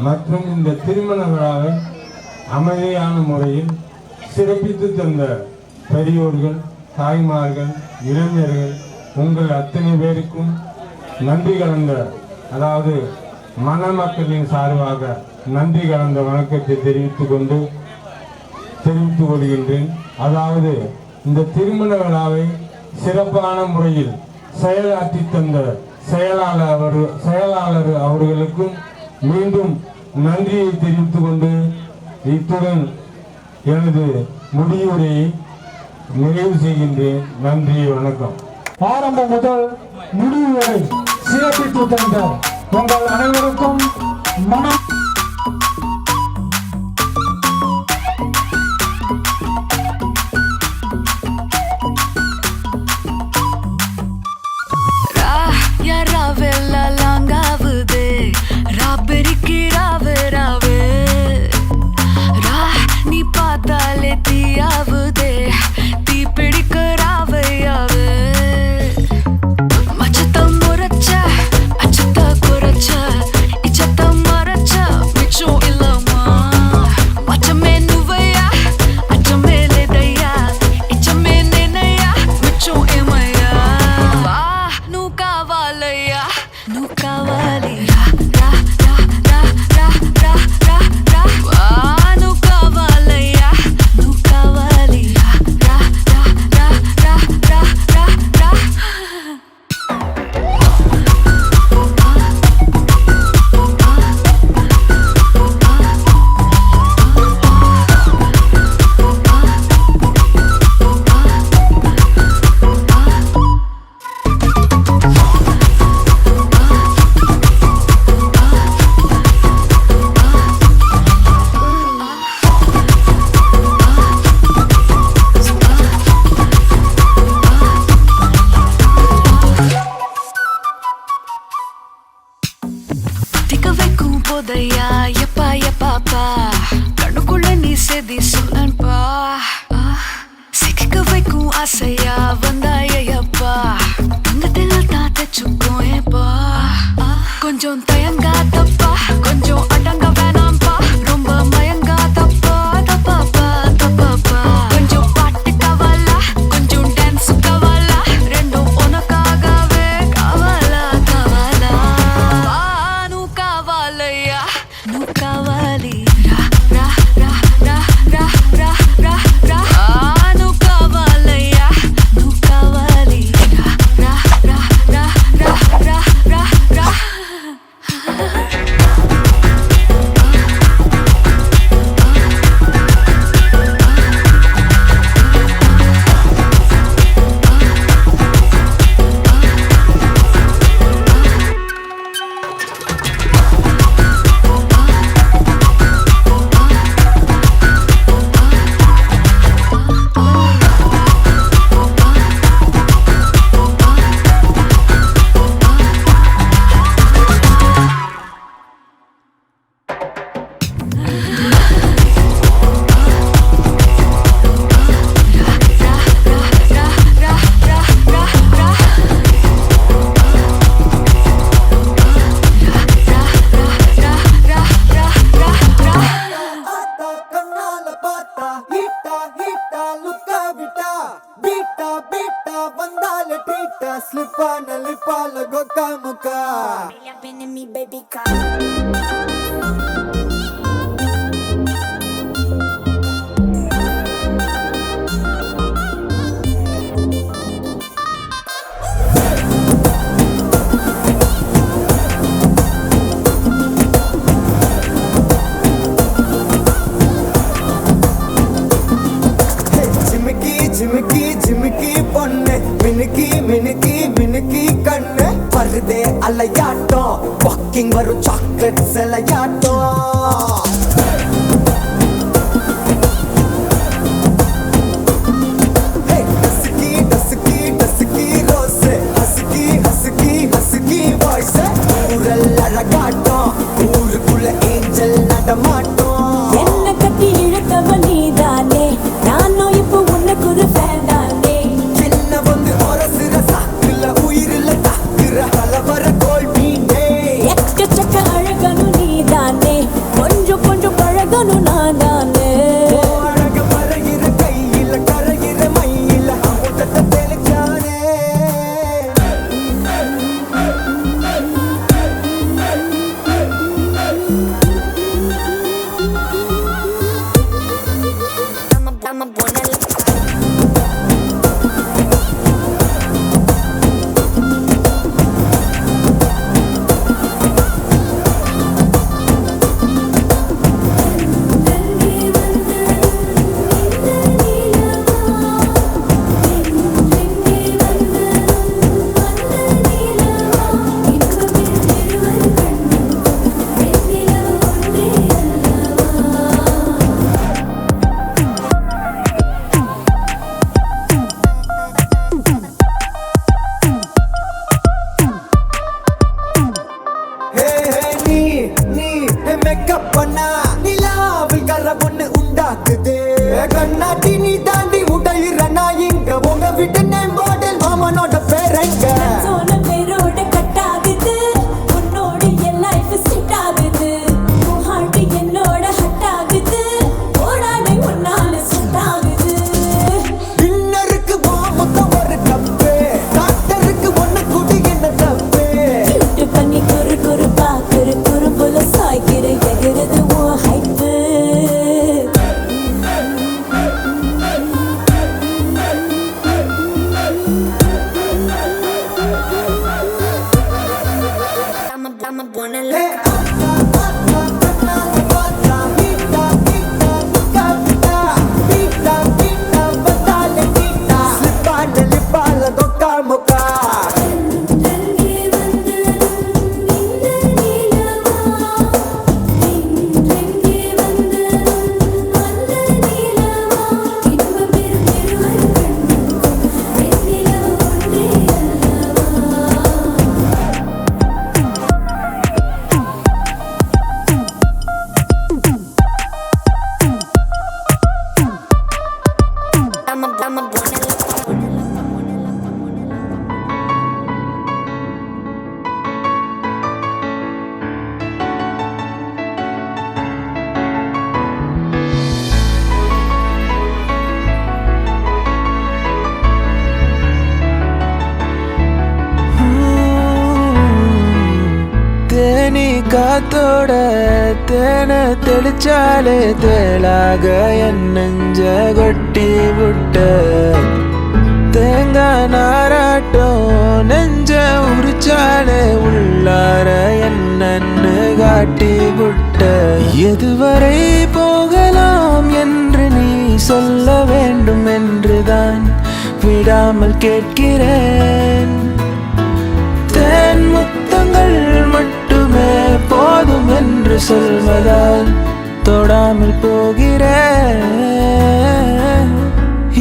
மற்றும் இந்த திருமண விழாவை அமைதியான முறையில் சிறப்பித்து தந்த பெரியோர்கள், தாய்மார்கள், இளைஞர்கள் உங்கள் அத்தனை பேருக்கும் நன்றி கலந்த, அதாவது மணமக்களின் சார்பாக நன்றி கலந்த வணக்கத்தை தெரிவித்துக் கொள்கின்றேன். அதாவது இந்த திருமண விழாவை சிறப்பான முறையில் செயலாற்றி தந்த செயலாளர் அவர்களுக்கும் மீண்டும் நன்றியை தெரிவித்துக் கொண்டு இத்துடன் எனது முடிவுரையை நிறைவு செய்கின்றேன். நன்றி, வணக்கம். ஆரம்பம் முதல் முடிவு வரை சிறப்பித்து தந்த உங்கள் அனைவருக்கும் மனம் ஆசையா வந்தாயப்பா தங்கத்தில் தான் தச்சுக்கோயப்பா கொஞ்சம் தயங்காதப்பா கொஞ்சம் அடங்க வேணாம்பா ரொம்ப மயங்காதப்பா தப்பாப்பா தப்பாப்பா கொஞ்சம் பாட்டு கவலா கொஞ்சம் டான்ஸ் கவலா ரெண்டும் உனக்காகவே கவலா கவலா நூ கவலையா நூ கவலி ரா ரா ரா ரா ரா ரா ரா நூ கவலையா நூ கவலி ரா ரா ரா ரா ரா ரா ரா ஜிமிக்கி ஜிமிக்கி பொண்ணு மினுக்கி மினுக்கி மினுக்கி கண்ணு வருதே அலையாட்டம் வாக்கிங் வரும் சாக்லேட் சிலையாட்டம் ஊருக்குள்ள ஏஞ்சல் நடமாட்டோம் என்ன கட்டி இழுத்தவ நீதானே நானும் இப்போ உனக்கு ஒரு ஃபேன் தானே என்ன வந்து ஒரசுற சாக்குல உயிரில தாக்குற கலவர கோல் மீனே எக்கச்சக்க அழகனும் நீதானே கொஞ்சம் கொஞ்சம் பழகனும் நான் தானே அழக மறையிற கையில கரையிற மயில அமுதத்தை தெளிச்சானே பண்ணா நிலாவில் கர ஒண்ணு உண்டாக்குது கண்ணாட்டி நீ தாண்டி உடையிறனா இங்க உங்க வீட்டு நேம் மாடல் மாமனோட பேரங்க சோன பேரோட கட் ஆகுது உன்னோட என் லைஃப் செட் ஆகுது உன் ஹார்ட் என்னோட ஹட் ஆகுது ஓடாடை உன்னால செட் ஆகுது டின்னருக்கு வா மொத்தம் ஒரு கப்பு டாக்டருக்கு ஒண்ணு குடி என்ன தப்பு கியூட் பண்ணி குறு குறு பாக்குற குறும்புல சாய்க்கிற எகிறது உன் ஹைப்பு காத்தோட தேன தெளிச்சாலே தேளாக என் நெஞ்ச கொட்டி விட்ட தேங்காய் நாராட்டம் நெஞ்ச உரிச்சாலே உள்ளார என்னன்னு காட்டி விட்ட எதுவரை போகலாம் என்று நீ சொல்ல வேண்டும் என்றுதான் விடாமல் கேட்கிறேன் தேன் முத்தங்கள் மட்டுமே போதும் என்று சொல்வதால் தொடாமல் போகிறேன்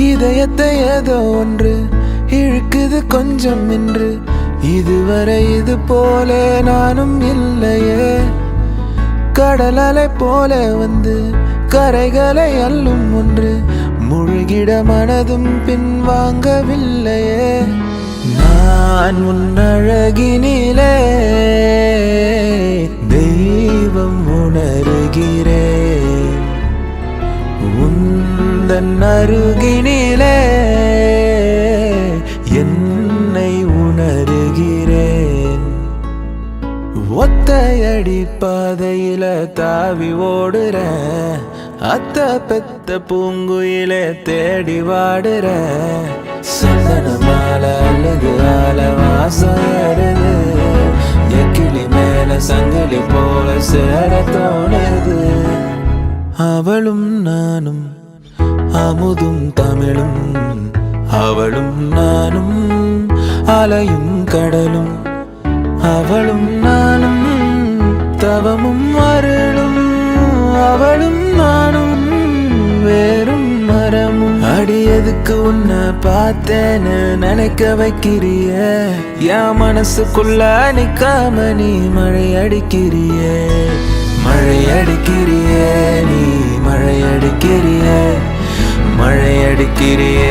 இதயத்தை ஏதோ ஒன்று இழுக்குது கொஞ்சம் என்று இதுவரை இது போல நானும் இல்லையே கடல் அலை போல வந்து கரைகளை அள்ளும் ஒன்று முழுகிட மனதும் பின்வாங்கவில்லையே நான் உன் அழகினிலே தெய்வம் உணர்கிறேன் உந்தன் அருகினிலே என்னை உணர்கிறேன் ஒத்தையடி பாதையில தாவி ஓடுறேன் அத்த பெத்த பூங்குயில தேடி வாடுறேன் சந்தன மாலை அல்லது ஆல வாசம் ஏறுது எக்கிளி மேல சங்கிலி போல சேர தோணுது அவளும் நானும் அமுதும் தமிழும் அவளும் நானும் அலையும் கடலும் அவளும் நானும் தவமும் அருளும் அவளும் நானும் வேறும் மரமும் அடியதுக்கு உன்னை பார்த்தேன்னு நினைக்க வைக்கிறிய என் மனசுக்குள்ள நிக்காம நீ மழை அடிக்கிறிய மழை அடிக்கிறிய நீ மழை அடிக்கிறிய மழை அடிக்கிறிய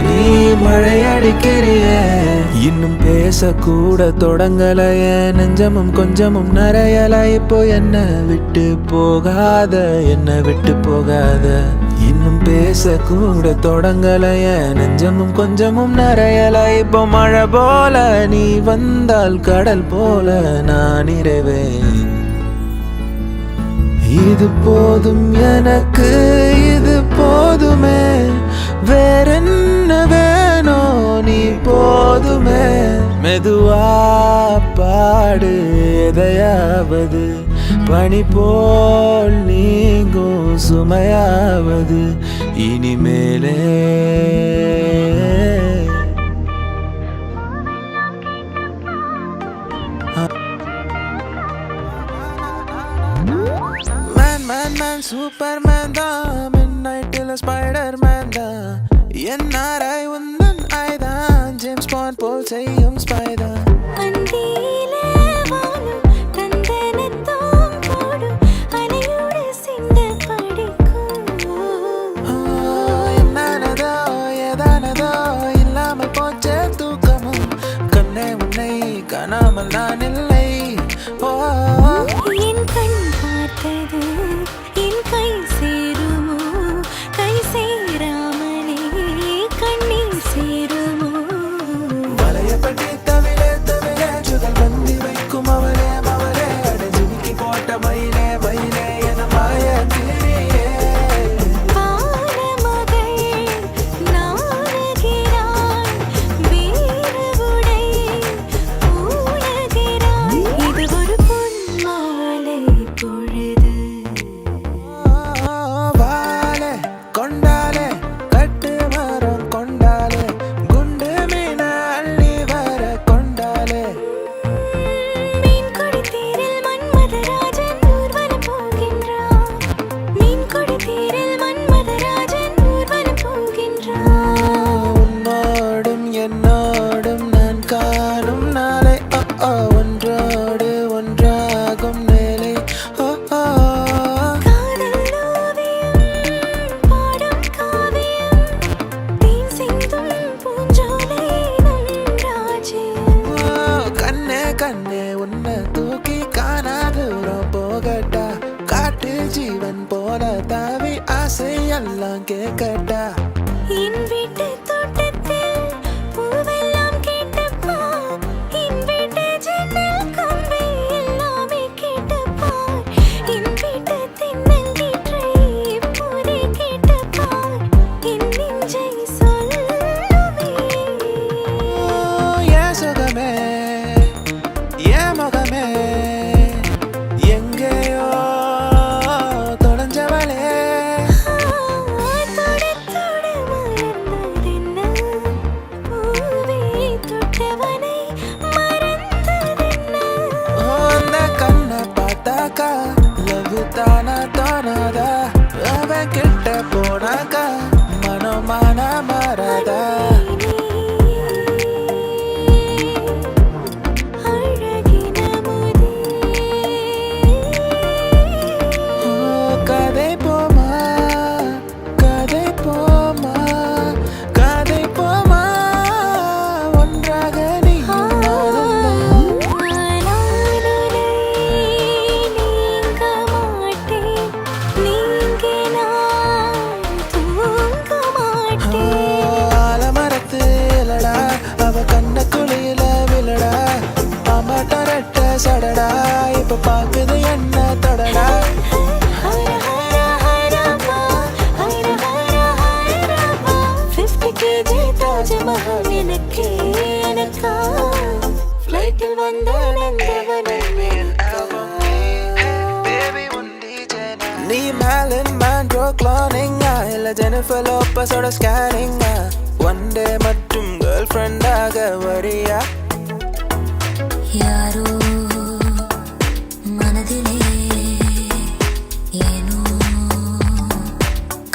நீ மழை அடிக்கிறிய இன்னும் பேசக்கூட தொடங்கலைய நெஞ்சமும் கொஞ்சமும் நிறையல இப்போ என்ன விட்டு போகாத என்ன விட்டு போகாத இன்னும் பேசக்கூட தொடங்கலைய நெஞ்சமும் கொஞ்சமும் நிறையல இப்போ மழை போல நீ வந்தால் கடல் போல நான் இரவேன் இது போதும் எனக்கு இது போதுமே வேறென்ன வேணும் நீ போதுமே மெதுவா பாடு எதையாவது பனி போல் நீங்கும் சுமையாவது இனிமேலே Man, Superman தான் மிட்நைட்டில் ஸ்பைடர்மேன் தான் என்ஆர்ஐ உந்தன் ஐதான் ஜேம்ஸ் பாண்ட் போல் செய்யும் ஸ்பைடர் அந்தியிலே வானம் தந்தனத்தோம் போடும் அலையோடு நான் இல்லை. ஓ என் கண் பார்த்தது என் கை சேருமோ, கை சேராமலே கண்ணீர் சேருமோ. வளையப்பட்டி தவிலே தவிலே சுதல் பந்தி வைக்கும் அவளே அவளே அடைஞ்சுக்கி போட்ட மயிலே மயிலே என மாய கிளியே. வானமகள் நாணுகிறாள், வீரவுடை பூணுகிறாள். இது ஒரு பொன்மாலை பொழுது. வாலே கொண்டாலே கட்டு மரம் கொண்டாலே குண்டு மீன அள்ளி வர கொண்டாலே. மீன் குடித்தீரில் மன்மதராஜன் ஊர்வலம் போகின்றான். மீன் குடித்தீரில் மன்மதராஜன் ஊர்வலம் போகின்றான். உன்னோடும் என்னோடும் நான் காணும் நாளை ஒன்றோடு ஒன்றாகும் நேலை. காதல் ஓவியம் பாடும் காவியம், தேன் சிந்தும் பூஞ்சோலை நம் ராஜ்யம். கண்ணே கண்ணே உன்னை தூக்கி காணா தூரம் போகட்டா, காட்டு ஜீவன் போல தாவி ஆசையெல்லாம் கேட்கட்டா. என் வீட்டு தோட்டத்தில் பூவெல்லாம் கேட்டப்பா, என் வீட்டு ஜன்னல் கம்பி எல்லாமே கேட்டப்பார். என் வீட்டு தென்னங்கீற்றை இப்போதே கேட்டப்பார், என் நெஞ்சை சொல்லுமே. ஏன் சுகமே ஏன் முகமே எங்கேயோ தொலைஞ்சவளே. தொட தொட மலர்ந்ததென்ன, பூவே தொட்டவனை மறந்ததென்ன. அந்த கண்ணை பார்த்தாக்கா லவ் தானா தானாதா, அவன் கிட்ட போனாக்கா மனமான மாறாதா. அழகின முதே கதை போமா கதை போமா கதை போமா ஒன்றாக நீ நீங்க மாட்டேன், நீங்கினால் தூங்க மாட்டேன். ஆலமரத்து இல்லடா அவ கண்ண குழியில விழடா, அம்மாட்ட சடடா இப்ப பாக்குது என்ன தொடடா. ஹர ஹர ஹரப்பா, ஹர ஹர ஹரப்பா. 50 kg தாஜ்மஹல் எனக்கு எனக்கா, ஃப்ளைட்டில் வந்த நந்தவனம் எனக்கா. நீ மேலின் மேண்ட்ரோ கிளானிங்கா இல்ல ஜெனிஃபர் லோப்பஸோட ஸ்கேனிங்கா, ஒன் டே மட்டும் கேர்ள் ஃப்ரெண்டாக வரியா. யாரோ மனதிலே ஏனோ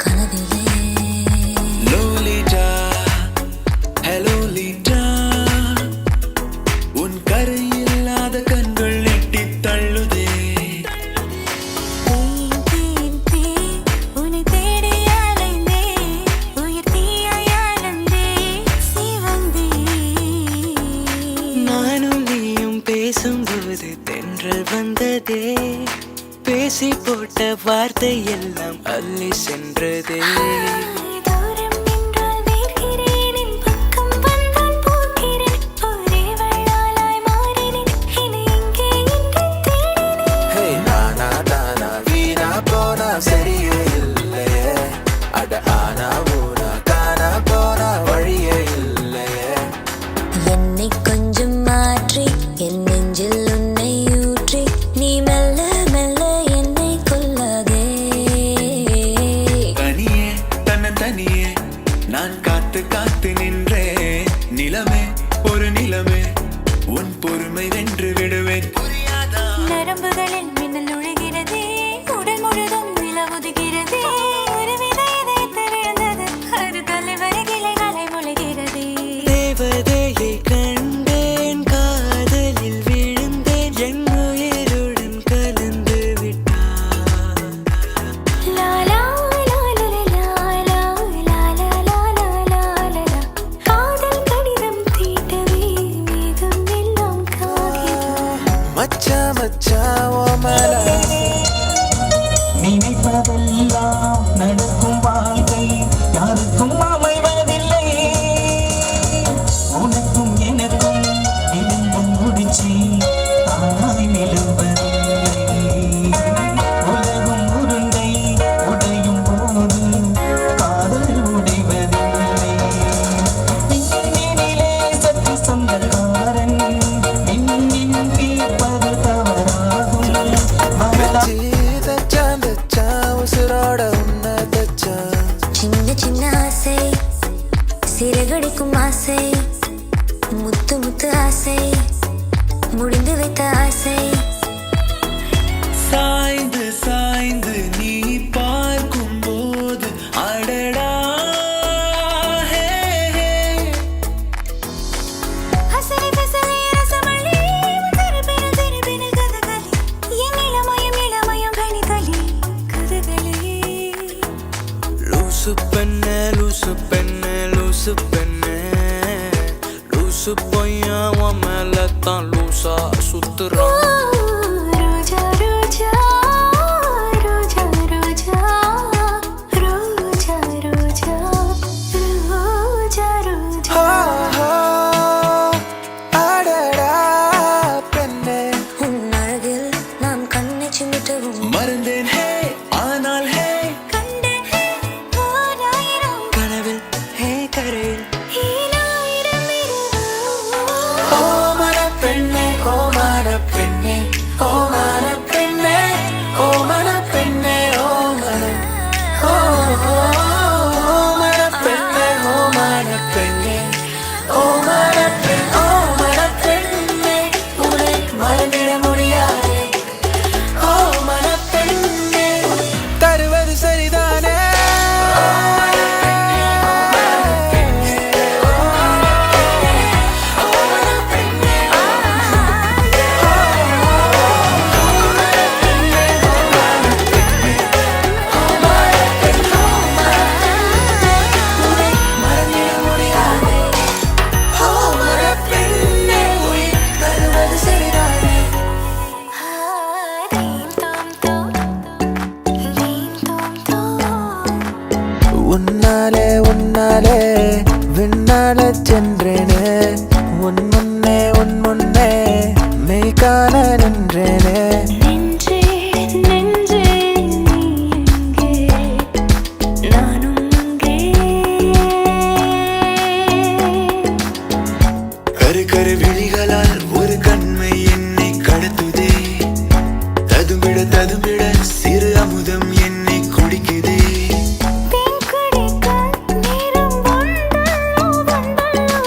கனவிலே லோலிட்டா ஹலோ லீட்டா, உன் கரையில்லாத கண்கள் எட்டி தள்ளுதே. உன்னை தேடி அலைந்தே, உயிர் தீயாய் அழந்தே, சிவந்தே. நானும் நீயும் பேசும்போது தென்றல் வந்ததே, பேசி போட்ட வார்த்தை எல்லாம் அள்ளி சென்றதே. தூரம் நின்றால் வேர்க்கிறேன், என் பக்கம் வந்தால் போகிறேன். ஒரே வள்ளாலாய் மாறினேன், என்னை எங்கே என்று தேடினேன். ஹே நானா தானா வீணா போனா சரியே இல்லையே, அட ஆனா ஊனா காணா போனா வழியே இல்லையே. என்னை கொஞ்சம் மாற்றி என் நெஞ்சில் உன்னை ஊற்றி, நீ மெல்ல மெல்ல என்னை கொல்லாதே. தனியே தன்ன தனியே நான் காத்து காத்து நின்றே, நிலமே ஒரு நிலமே உன் பொறுமை வென்று விடுவேன். நரம்புகளில் மின்னல் நுழைகிறதே, உடல் முழுதும் நிலவுதுகிறதே. ஒரு வித இதயத்தை விழுந்தது, அது தலைவரை கிளைகளை முளைகிறதே. தேவதையை கண்டேன், காதலில் விழுந்தேன், என் உயிருடன் கலந்து விட்டான். லா லா லா லா லா லா லா லா லா லா லா லா. காதல் கடிதம் தீட்டவே மேகம் எல்லாம் காகிதம். நினைப்பதெல்லாம் நடக்கும் வாழ்க்கை யாருக்கும் அமைவதில்லை. உனக்கும் எனக்கும் எலும்பும் முடிச்சு தானாய் நிலுவதில்லை. உலகம் உருண்டை உடையும் போது காதல் உடைவதில்லை. விண்ணினிலே சற்று சொந்தக்காரன் விண்ணின் கேட்பது தவறாகும். சின்ன சின்ன ஆசை சிறகடிக்கும் ஆசை முத்து முத்து ஆசை முடிந்து வைத்த ஆசை சாய்ந்து சாய்ந்து நீ பார்க்கும் போது அடடா ஹசரி பசரி ரசமல்லி திருபின திருபின கதகளி என் இளமயம் இளமயம் கணிதளி கதகளி லூசு பெண்ணே லூசு பெண்ணே லூசு பெண்ணே லூசு பொய்யா உன் மேலத்தான் லூசா சுத்துறான். ரோஜா ரோஜா ரோஜா ரோஜா ரோஜா ரோஜா ரோஜா ரோஜா அடடா பெண்ணே உன் அழகில் நான் கண்ணை சிமிட்டவும் மறந்தேன் ஹே ஆனால் ஹே கண்டேன் ஓராயிரம் கனவில் ஹே கரையில் ஈராயிரம் இரவு ஓமன பெண்ணே ஓமன பெண்ணே ஓமன பெண்ணே ஓமன பெண்ணே ஓமன ஓமன பெண்ணே ஓமன பெண்ணே ஓமன பெண் ஓமன பெண்ணே உன்னை மறந்திட முடியாதே ஓமன பெண்ணே தருவது சரிதானே மறந்திட முடியாதே ஓமன பெண்ணே உயிர் தருவது சரிதானே. உன்னாலே உன்னாலே விண்ணால சென்றேனே உன் முன்னே மெய் காண நின்றேனே. நெஞ்சே நெஞ்சே நீ எங்கே நானும் அங்கே கரு கரு விழிகளால் ஒரு கண்மை என்னை கடத்துதே ததும்பிட ததும்பிட சிறு அமுதம் என்னை குடிக்குதே. தேன்குடிக்க நேரம் வந்தல்லோ வந்தல்லோ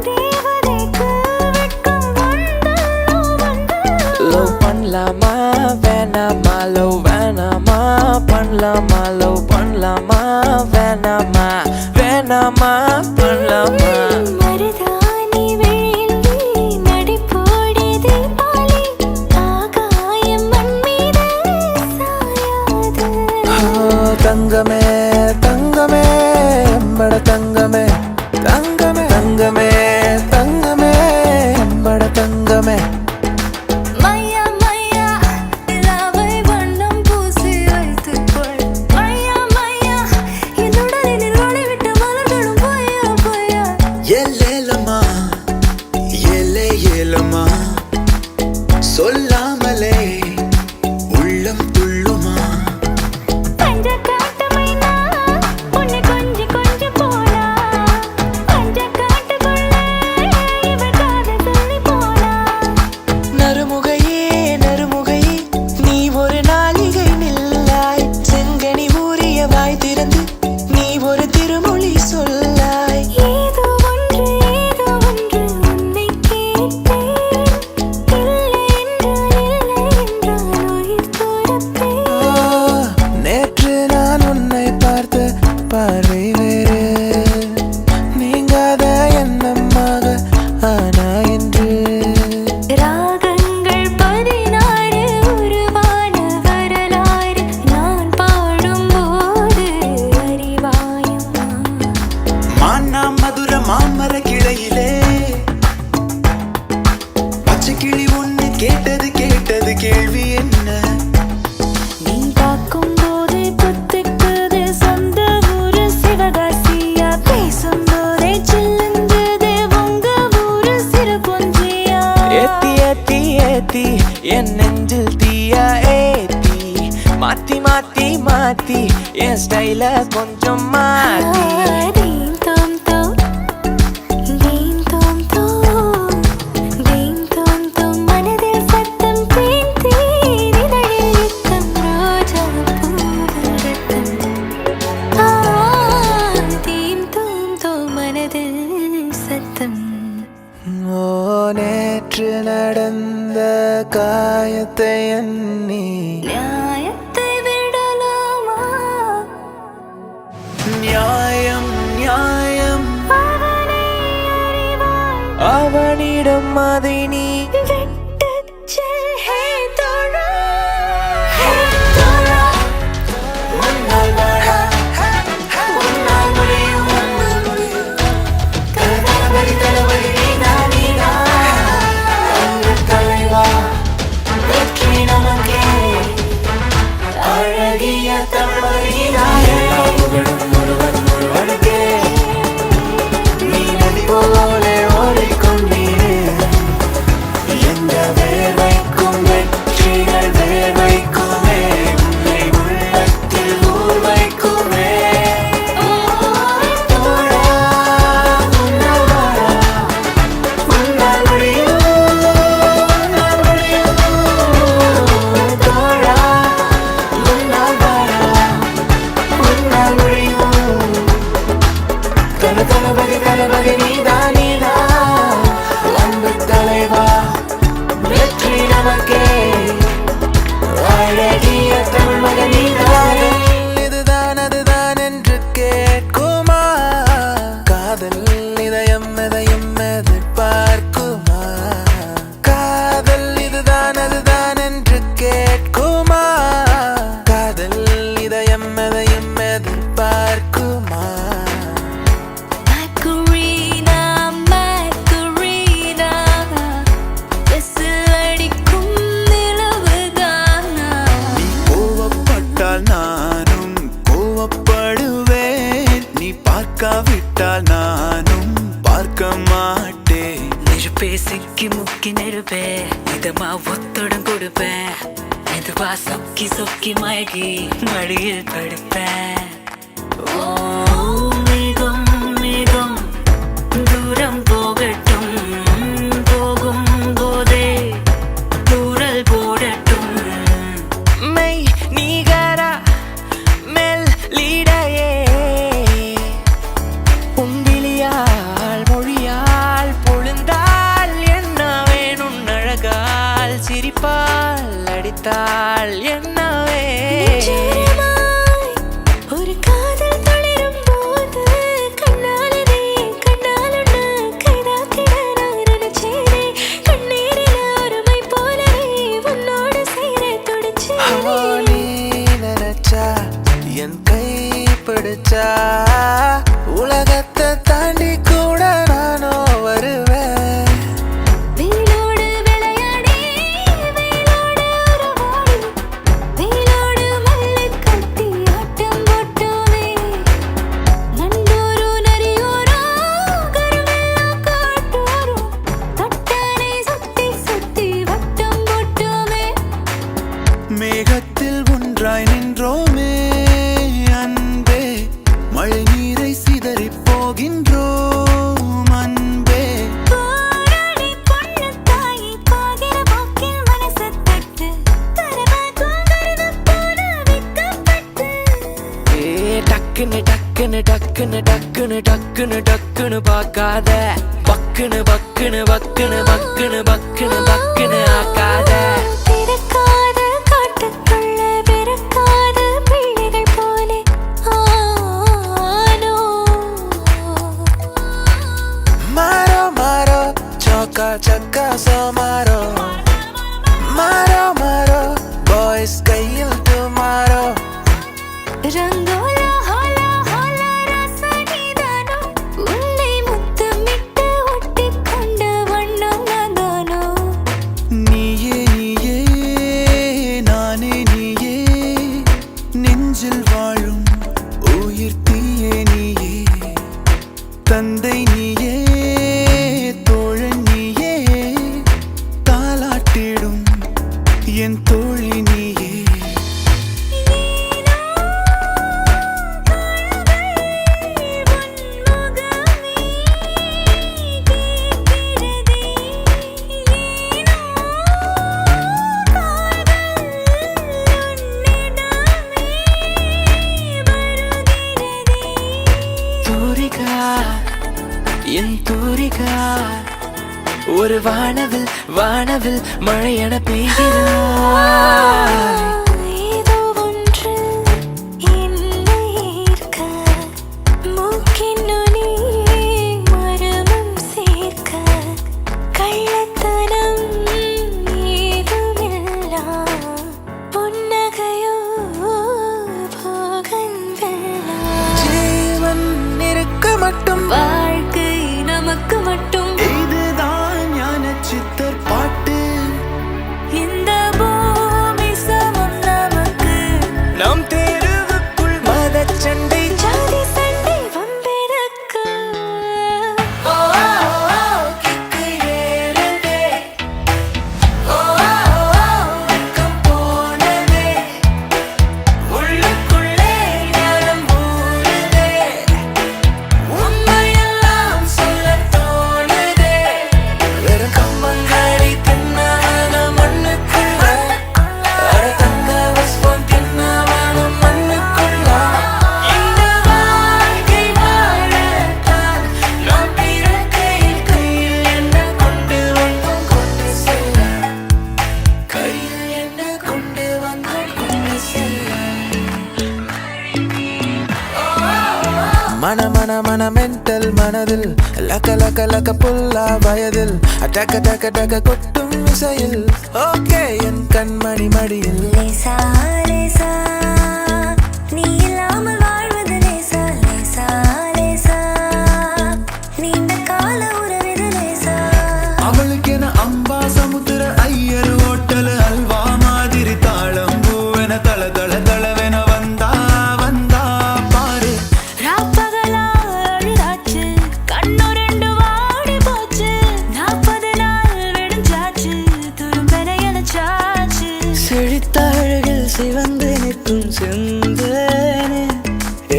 தேவதைக்கு வெட்கம் வந்தல்லோ வந்தல்லோ லவ் பண்ணலாமா வேணாமா லவ் வேணாமா பண்ணலாமா லவ் பண்ணலாமா வேணாமா வேணாமா பண்ணலாமா. மருதாணி விழியில் நடிப்போடி தீபாவளி ஆகாயம் மண் மீது சாயாது தங்கமே தங்கமே எம்பட தங்கமே தங்கமே தங்கமே தங்கமே எம்பட தங்கமே. மையா மையா நிலாவை வண்ணம் பூசி வைத்துக்கொள் மையா மையா என் உடலில் ஒளி விட்டு மலர்களும் பொய்யா பொய்யா ஏலேலம்மா ஏலே ஏலம்மா சொல்லாமலே உள்ளம் துள்ளுமா. பஞ்ச காட்டு மைனா உன்னை கொஞ்சி கொஞ்சி போனா மாத்தி என் ஸ்டைல கொஞ்சம் மாத்தி நேற்று நடந்த காயத்தை எண்ணி நியாயத்தை விடலாமா நியாயம் நியாயம் அவனிடம் அதை நீ இதுதான் அதுதான் என்று கேட்குமா காதல் இதயம் எதையும் எதிர்பார்க்குமா காதல் இதுதான் அதுதான் என்று கேட்குமா காதல் இதயம் எதையும் எதிர்பார்க்குமா நானும் கோவப்படுவேன் நீ பார்க்காவிட்டால் நானும் பார்க்க மாட்டேன் நெருப்பே சிக்கி முக்கி நெருப்பே இதமா ஒத்தடம் கொடுப்பேன் மெதுவா சொக்கி சொக்கி மயகி மடியில் படுப்பேன் ஓ மேகம் மேகம் தூரம் போகட்டும் போகும் போதே தூரல் போடட்டும் மெய் நீகரா மெல் லீடையே உன்விழியால் மொழியால் பொழுந்தால் என்ன வேணும் அழகால் சிரிப்பால் அடித்தால் என்னவே ஒரு காதல் தொழிலும் போது கண்ணாலனே கண்ணாலுன்னு கைதாக்கிட நான் நினைச்சேனே கண்ணீரில் ஒருமை போலவே உன்னோடு சேர துடிச்சேனே நீ நினைச்சா என் கை பிடிச்சா உலகத்தை தாண்டி கூட நானோ வருவேன் வேலோடு விளையாடி வேலோடு உறவாடி வேலோடு மல்லு கட்டி ஆட்டம் போட்டோமே நண்டோரோ நரியோரோ கருவெல்லாம் காட்டோரோ தொட்டானை சுத்தி சுத்தி வட்டம் போட்டோமே மேகத்தில் ஒன்றாய் நின்றோமே அன்பே மழை நீரை சிதறி போகின்றோம் அன்பே போராடி பொண்ணு தாயி போகிற போக்கில் மனசு தட்டு தரமாக்கும் கருது போன விக்கப்பட்டு டக்குன்னு டக்குன்னு டக்குன்னு டக்குன்னு டக்குன்னு டக்குன்னு பார்க்காத பக்குன்னு பக்குன்னு பக்குன்னு பக்குன்னு பக்குன்னு பக்குன்னு ஆக்காத பிறக்காத காட்டுக்குள்ள பிறக்காத பிள்ளைகள் போலே ஆனோ மாரோ மாரோ சோக்கா சக்கா சோ மாரோ மாரோ மாரோ பாய்ஸ் கையில் டுமாரோ ரங்கோலா ஹோலா ஹோலா ரசனிதானோ உன்னை முத்தமிட்டு ஒட்டிக்கொண்ட வண்ணம் நான்தானோ நீயே நீயே நானே நீயே நெஞ்சில் வாழும் உயிர் தீயே நீயே தந்தை நீயே தோழன் நீயே தாலாட்டிடும் என் தோழி நீயே ஏனோ என் தூரிகா ஒரு வானவில் வானவில் மழையென பெய்கிறாய். ஏதோ ஒன்று என்னை ஈர்க்க, மூக்கின் நுனி மரமும் சேர்க்க, கள்ளத்தனம் ஏதுமில்லா புன்னகையோ போகன்வில்லா. ஜீவன் இருக்க மட்டும் வாழ்க்கை நமக்கு மட்டும் இதுதான் ஞான சித்தர் பாட்டு. இந்த பூமி சமம் நமக்கு. நம் தெருவுக்குள் மதச்சண்டை ஜாதி சண்டை வம்பெருக்கு. கிக்கு ஏறுதே. வெக்கம் போனதே. உள்ளுக்குள்ளே ஞானம் ஊறுதே. உண்மையெல்லாம் சொல்லத் தோணுதே. வெறும் கம்பங்களை தின்னாத மண்ணுக்குள்ள தங்க வஸ்பம் தின்னாத மண்ணுக்குள்ள இந்த வாழ்க்கை வாழத்தான் நாம் பிறக்கையில் கையில் என்ன கொண்டு வந்தோம் கொண்டு செல்ல. கையில் என்ன கொண்டு வந்தோம் கொண்டு செல்ல. மன மன மன மென்டல் மனதில் லக்க லக்க லக்க புல்லா வயதில் டக்க டக்க டக்க கொட்டும் விசையில் ஓகே என் கண்மணி மடியில் லேசா லேசா நீ இல்லாமல் வாழ்வது லேசா லேசா லேசா நீண்ட கால உறவிது லேசா. அவளுக்கென அம்பா சமுத்திர ஐயர் ஹோட்டல் அல்வா மாதிரி தாளம் பூவென தள தள தளவென வந்தா வந்தா பாரு. ராப்பகலா அழுதாச்சு, கண்ணு ரெண்டு வாடி போச்சு, 40 நாள் விடிஞ்சாச்சு, துரும்பென எனச்சாச்சு. செழித்த அழகில் சிவந்து நிற்கும் செந்தேனே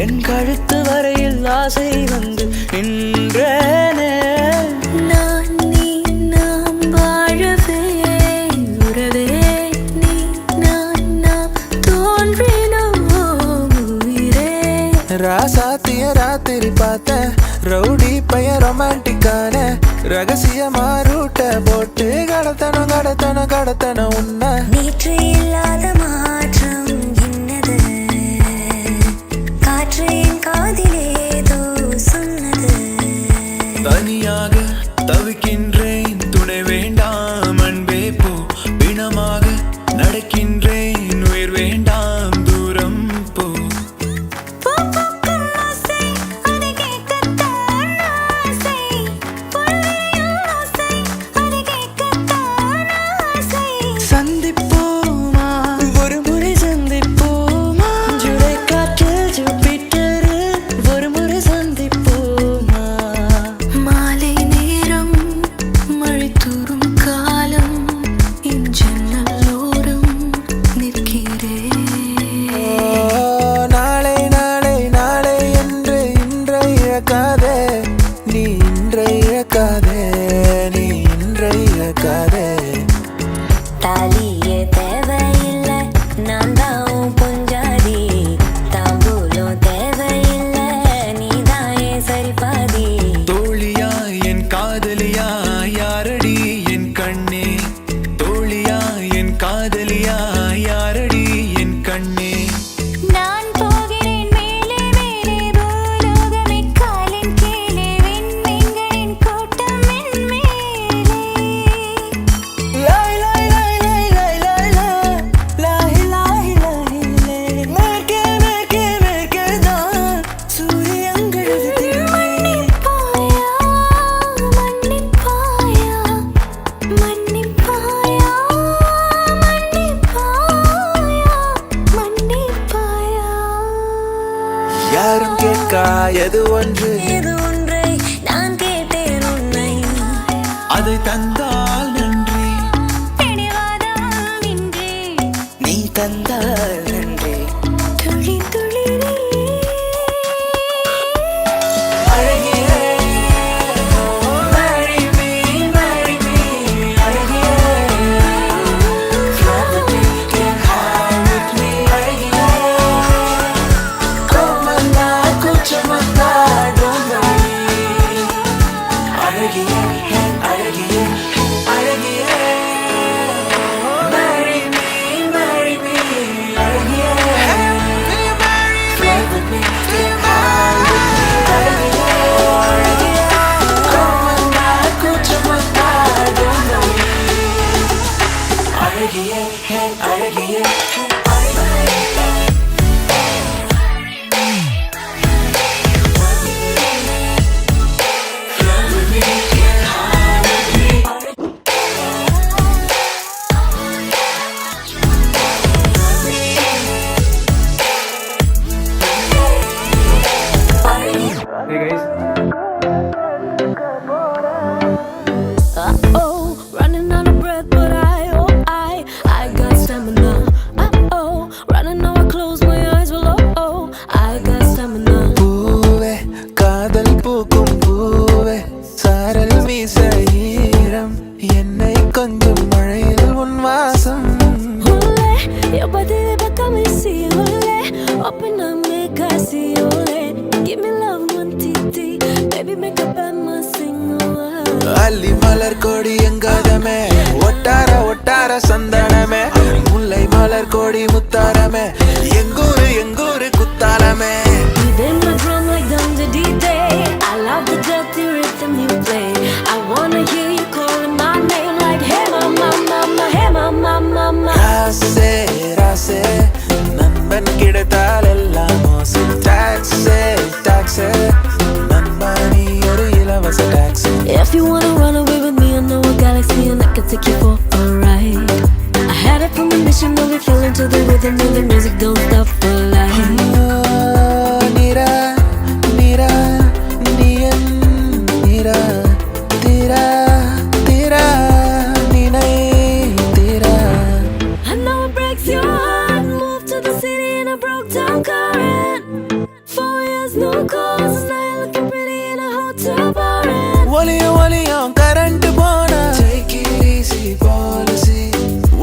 என் கழுத்து வரையில் ஆசை வந்து நின்றேனே. நான் நீ நாம் வாழவே உறவே நீ நான் நாம் தோன்றினோம் உயிரே. ராசாத்திய ராத்திரி பார்த்த ரவுடி பைய ரொமான்டிக்கான ரகசியமா ரூட்ட போட்டு கடத்தணும் கடத்தணும் கடத்தணும் உன்னை. நேற்று இல்லாத மாற்றம் என்னது, காற்று என் காதிலேதோ சொன்னது. தனியாக தவிக்கின்றேன் துணை வேண்டாம் அன்பே போ. பிணமாக நடக்கின்றேன் உயிர் வேண்டாம் தூரம் போ. பூக்கும் ஆசை, அதை கேட்கத்தான் ஆசை. பொழியும் ஓசை, அதை கேட்கத்தான் ஆசை. சந்திப்போமா ஒரு முறை சந்திப்போமா ஜூலை காற்றில் ஜூபிட்டர் ஒரு முறை சந்திப்போமா. மாலை நேரம் மழை தூறும் காலம் என் ஜன்னலோரம் நிற்கிறேன். நாளை நாளை நாளை என்று இன்றை இழக்காதே நீ இன்றை இழக்காதே நீ இன்றை இழக்காதே. தாலியே தேவையில்லை, நான் தான் உன் பொஞ்சாதி. தாம்பூலம் தேவையில்லை, நீ தான் என் சரிபாதி. தோழியா என் காதலியா யாரடி என் கண்ணே. தோழியா என் காதலியா யாரடி என் கண்ணே. நான் போகிறேன் மேலே மேலே பூலோகமே காலின் கீழே விண்மீன்களின் கூட்டம் என் மேலே. லாய் லாய் லாய் லாய் லாய் லாய் லாய் லாய் லாய் லாய் மேற்கே மேற்கே மேற்கே தான் சூரியங்கள் மன்னிப்பாயா மன்னிப்பாயா மன்னிப்பாயா மன்னிப்பாயா மன்னிப்பாயா. யாரும் கேட்கா எது ஒன்று இது ஒன்றை நான் கேட்டேன் உன்னை. அதை தந்தால் நன்றி. பிடிவாதம் இன்றி நீ தந்தால் நன்றி. துளி துளி நீ. அழகியே marry me அழகியே have a drink and high with me அழகியே come on now குச்சமத்தா don't worry Hey guys. Uh-oh, running out of breath, but I got stamina. Uh-oh, running out of close my eyes, well, oh, I got stamina. பூவே காதல் பூக்கும் பூவே சாரல் வீச ஈரம் என்னை கொஞ்சம் மழையில் உன் வாசம் Ole, your body back on me, see, ole, open up, make I see, ole, give me love, one TT, baby, make a bad man sing, அள்ளி மலர் கொடி எங்காதமே ஒட்டார ஒட்டார சந்தனமே முல்லை மலர் கொடி முத்தாரமே எங்கூரு குத்தாலமே. You did my drum like Dr. D-Day. I love the dirty rhythm you play. I wanna hear you calling my name like hey mama, mama, hey mama, mama. ராசே ராசே நண்பன் கிடைத்தால் எல்லாம் மோசம் டாக்ஸே டாக்ஸே நண்பா நீ ஒரு இலவச taxi. If you wanna run away with me, I know a galaxy and I can take you for a ride. I had a premonition of it, fell into the rhythm and the music don't stop for life. நீரா நீரா நீயன் நீரா தீரா தீரா நீனை தீரா. I know it breaks your heart. Moved to the city in a broke down car and 4 years no calls. Now you're looking pretty in a hotel bar and ஒலியும் கரண்ட் போனா take it easy policy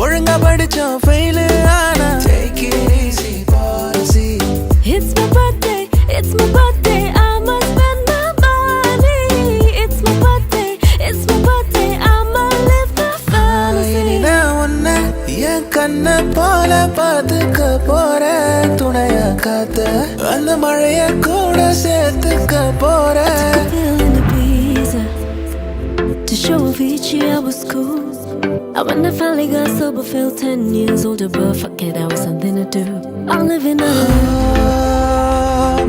ஒழுங்கா படிச்சோம் ஃபெயில் ஆனா take it easy policy. it's my birthday, I must spend my money. It's my birthday, I'ma live the fantasy. நான் உன்னை என் கண்ண போல பார்த்துக்க போறேன் துணையா காத்த அந்த மழைய கூட சேர்த்துக்க போறேன். Feeling the breeze to show Avicii I was cool. I when I finally got sober, felt 10 years older, but fuck it, that was something to do. I'm living a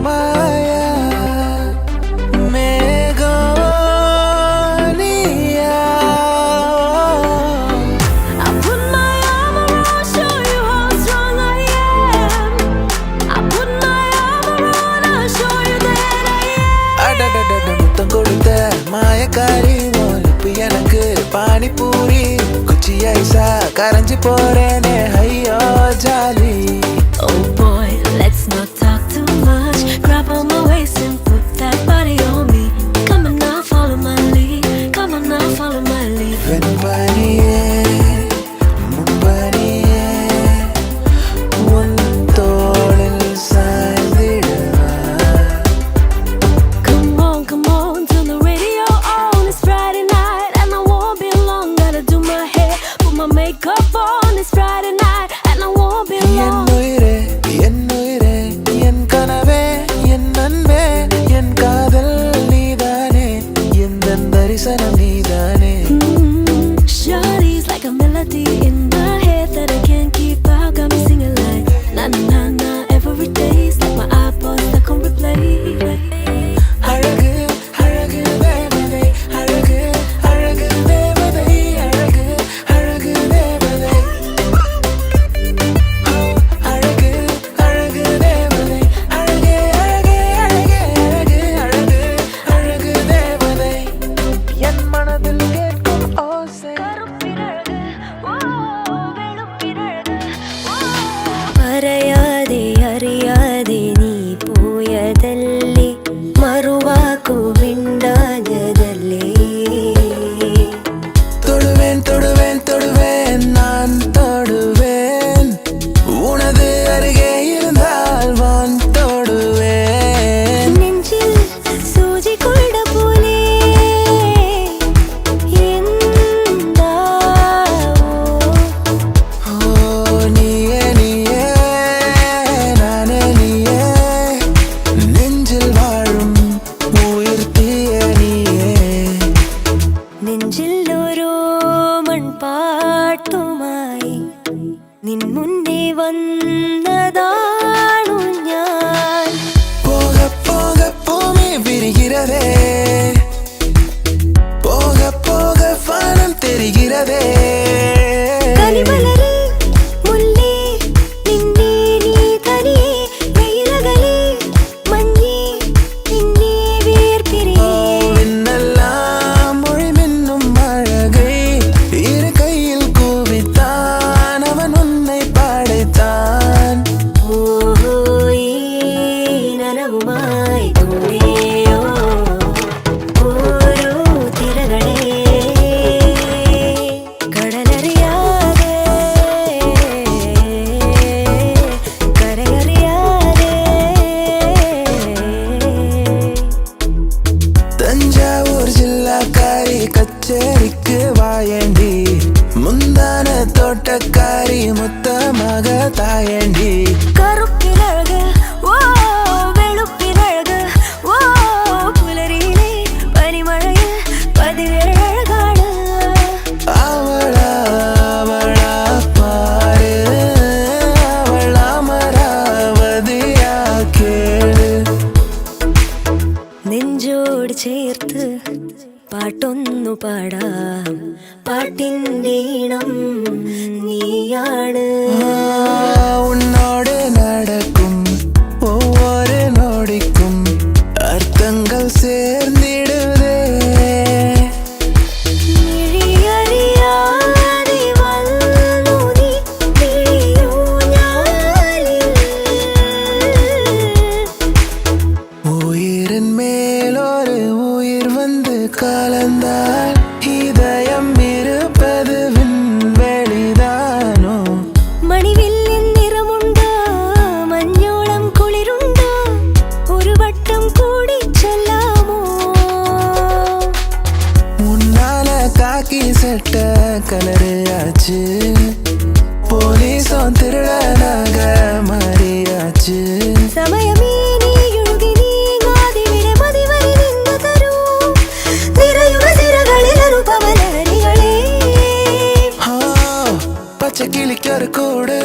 Maya மேகோனியா I put my arm around, show you how strong I am. I put my arm around, I'll show you that I am. அடடடட முத்தம் கொடுத்த மாயக்காரி மோலிப்பு எனக்கு பானிபூரி குச்சி ஐசா கரைஞ்சு போறேனே ஐயோ jolly. Oh boy, let's not talk too much. Grab on my waist and put that body on me. Come on now, follow my lead. Come on now, follow my lead. வெண்பனியே முன்பனியே உன் தோளில் சாய்ந்திடவா. Come on, turn the radio on. It's Friday night and I won't be long. Gotta do my hair, put my makeup on. It's Friday night and I won't be long. என் உயிரே പൂവുമായി തൂങ്ങിയോ ഓരോ തിരകളെ കടലറിയാതെ കരയറിയാതെ தஞ்சாவூர் ஜில்லாக்காரி கச்சேரிக்கு வாயண்டி முந்தான தோட்டக்காரி முத்தமாக தாயண்டி കറുപ്പിനഴക് ഓ വെളുപ്പിനഴക് ഓ പുലരിയിലെ പനിമഴയിൽ പതിവേഴഴകാണ് அவளா அவளா பாரு அவள் அமராவதியா கேளு നെഞ്ചോട് ചേർത്ത് പാട്ടൊന്നു പാടാം പാട്ടിൻ്റെ ഈണം നീയാണ് உன்னோடு நடக்கும் ஒவ்வொரு நொடிக்கும் அர்த்தங்கள் சேர்ந்திடுதே മിഴിയറിയാതെ വന്നു നീ മിഴിയൂഞ്ഞാലിൽ. உயிரின் மேல் ஒரு உயிர் வந்து கலந்தால் இதயம் இருப்பது விண்வெளிதானோ മണിവില്ലിൻ നിറമുണ്ടോ മഞ്ഞോളം കുളിരുണ്ടോ ഒരു വട്ടം കൂടി ചൊല്ലാമോ முன்னால காக்கி சட்ட கலரு ஆச்சு போலீஸும் திருடனாக மாறியாச்சு സമയമേ നീയൊഴുകി നീങ്ങാതിവിടെ മതിവരെ നിന്നു തരൂ നിറയുക സിരകളിൽ അനുപമലഹരികളെ ஆ, பச்சை கிளிக்கு ஒரு கூடு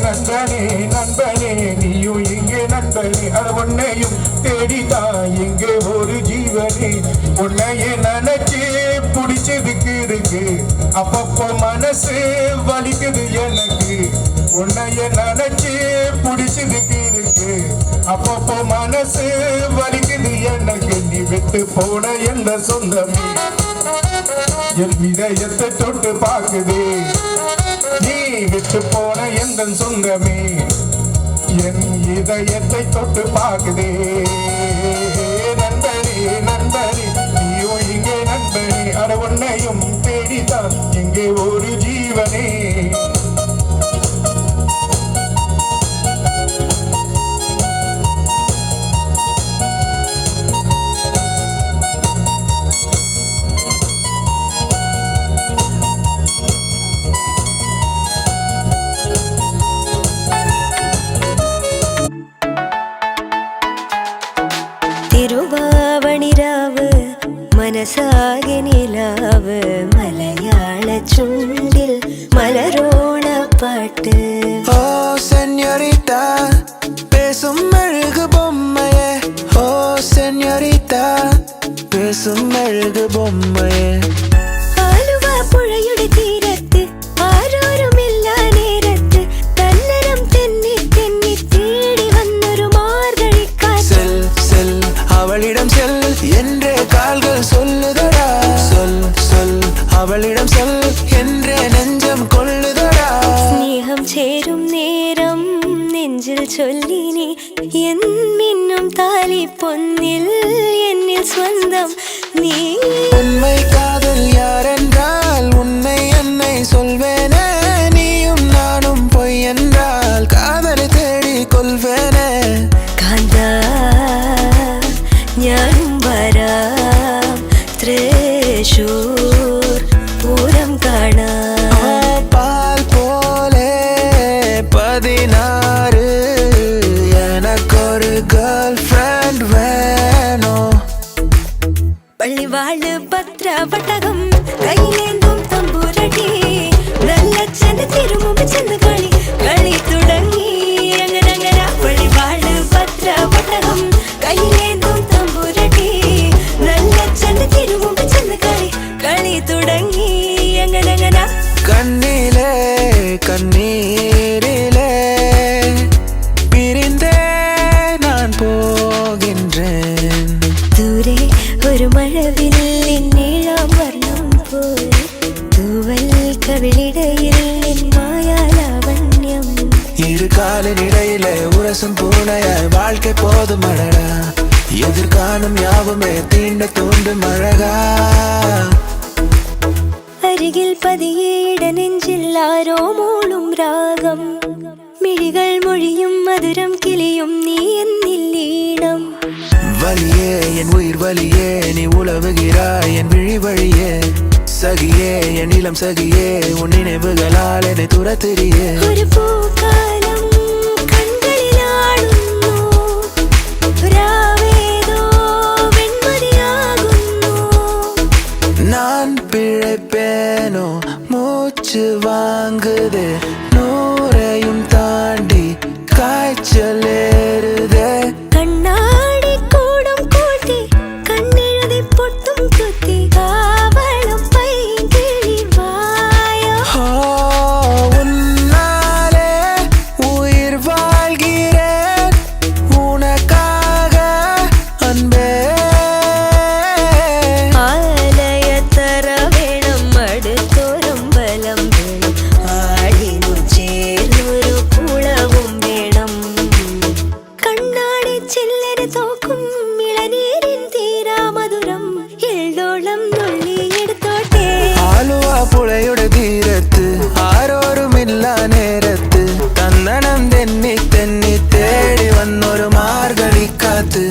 நண்பனே நண்பனே நீயும் இங்கே நண்பனே அது உன்னையும் தேடிதான் இங்கே ஒரு ஜீவனே உன்னையே நினைச்சு பிடிச்சதுக்கு இருக்கு அப்பப்போ மனசு வலிக்குது எனக்கு உன்னையே நினைச்சு பிடிச்சதுக்கு இருக்கு அப்பப்போ மனசு வலிக்குது எனக்கு நீ விட்டு போன எந்த சொந்தமே என் இதயத்தை தொட்டு பார்க்குது நீ விட்டு போன எந்த சொந்தமே என் இதயத்தை தொட்டு பார்க்குதே நண்பனே நண்பனே நீயும் இங்கே நண்பனே அட உன்னையும் தேடித்தான் இங்கே ஒரு ஜீவனே തിരുവാവണിരാവ് മനസാകെ നിലാവ് മലയാള ചുണ്ടിൽ മലർ என் மின்னும் தாலி பொன்னில் என்னில் சொந்தம் நீ. உண்மை காதல் யாரென்றால் உன்னை என்னை சொல்வேனே, நீயும் நானும் பொய் என்றால் காதலை தேடி கொள்வேனே. കാന്താ ഞാനും വരാം തൃശൂർ പൂരം കാണാൻ. பால் போலே 16 எனக்கொரு கேர்ள் ஃப்ரெண்ட் வேணும். പള്ളിവാള് ഭദ്രവട്ടകം കയ്യിലേന്തും തമ്പൂരടി നല്ല ചെന്ന് തിരുമുമ്പ് ചെന്ന് കളി കളി തുടങ്ങി അങ്ങനെ പള്ളിവാള് ഭദ്രവട്ടകം കയ്യിലേന്തും തമ്പൂരടി നല്ല ചെന്ന് തിരുമുമ്പ് ചെന്ന് കളി കളി തുടങ്ങി അങ്ങനെ கண்ணிலே கண்ணீரிலே பிரிந்தே நான் போகின்றேன். ദൂരെ ഒരു മഴവില്ലിൻ നീളം വർണ്ണം പോൽ തൂവൽ കവിളിടയിൽ നിൻ മായാലാവണ്യം. இரு காலின் இடையிலே உரசும் பூனையாய் வாழ்க்கை போதும் அழகா, எதிர்காணும் யாவுமே தீண்ட தூண்டும் அழகா. അരികിൽ പതിയേട നെഞ്ചിൽ ആരോ മൂളും രാഗം മിഴികൾ മൊഴിയും മധുരം കിളിയും നീ എന്നില്ലീണം. வலியே என் உயிர் வலியே நீ உலவுகிறாய் என் விழி வழியே, சகியே என் இளம் சகியே உன் நினைவுகளால் என்னை துரத்திரியே. ഒരു പൂക്കാലം കൺകളിലാടുന്നു രാവേതോ വെൺമതിയാകുന്നു. நான் பிழைப்பேனோ மூச்சு வாங்குதே, நூறையும் தாண்டி காய்ச்சல் ஏறுதே. കണ്ണാടി കൂടം കൂട്ടി കണ്ണെഴുതി പൊട്ടും കുത്തി കാവളം പൈകിളി വായോ. உன்னாலே உயிர் வாழ்கிறேன் உனக்காக அன்பே. ആലയത്തറ വേണം അടുത്തോരം ബലം വേണം ആടിനു ചേർന്നൊരു കുളവും വേണം. കണ്ണാടി ചില്ലര തോക്കും ഇളനീരിൻ തീരാ മധുരം എള്ളോളം നുള്ളിയെടുത്തോട്ടെ. ആലുവ പുഴയുടെ തീരത്ത് ആരോരുമില്ല നേരത്ത് തന്നണം തെന്നി തെന്നി തേടി വന്നൊരു മാർഗഴിക്കാത്ത്.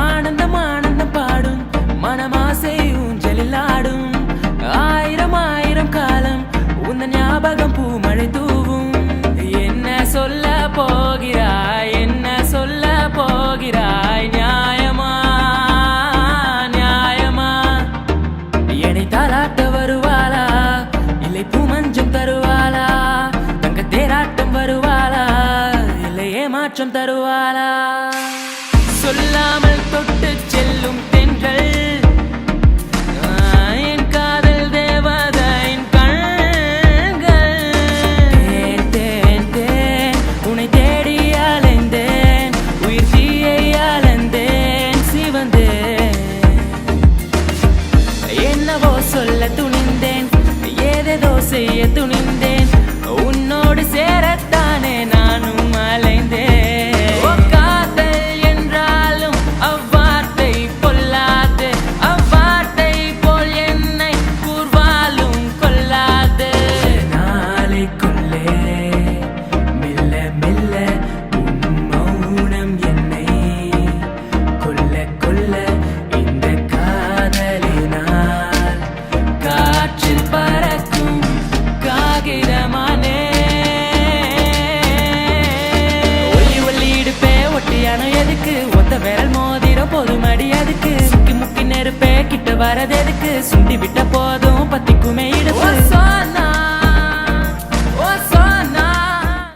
ஆனந்தம் ஆனந்தம் பாடும் மனமாசை ஊஞ்சலில் ஆயிரம் ஆயிரம் காலம் உந்த ஞாபகம் பூமழை தூவும். என்ன சொல்ல போகிறாய் என்ன சொல்ல போகிறாய் நியாயமா நியாயமா. என்னை தாலாட்ட வருவாளா இல்லை பூமஞ்சம் தருவாளா, தங்க தேராட்டம் வருவாளா இல்லை ஏமாற்றம் தருவாளா. சொல்லாமல் தொட்டு செல்லும் தென்றல் என் காதல் தேவதையின் கண்கள். தேன் தேன் தேன் உன்னை தேடி அலைந்தேன், உயிர் தீயை அலைந்தேன் சிவந்தேன். என்னவோ சொல்ல துணிந்தேன் ஏதேதோ செய்ய துணிந்தேன், உன்னோடு சேரத்தானே நானும் அலைந்தேன். வரதெதுக்கு சுண்டி விட்ட போதும்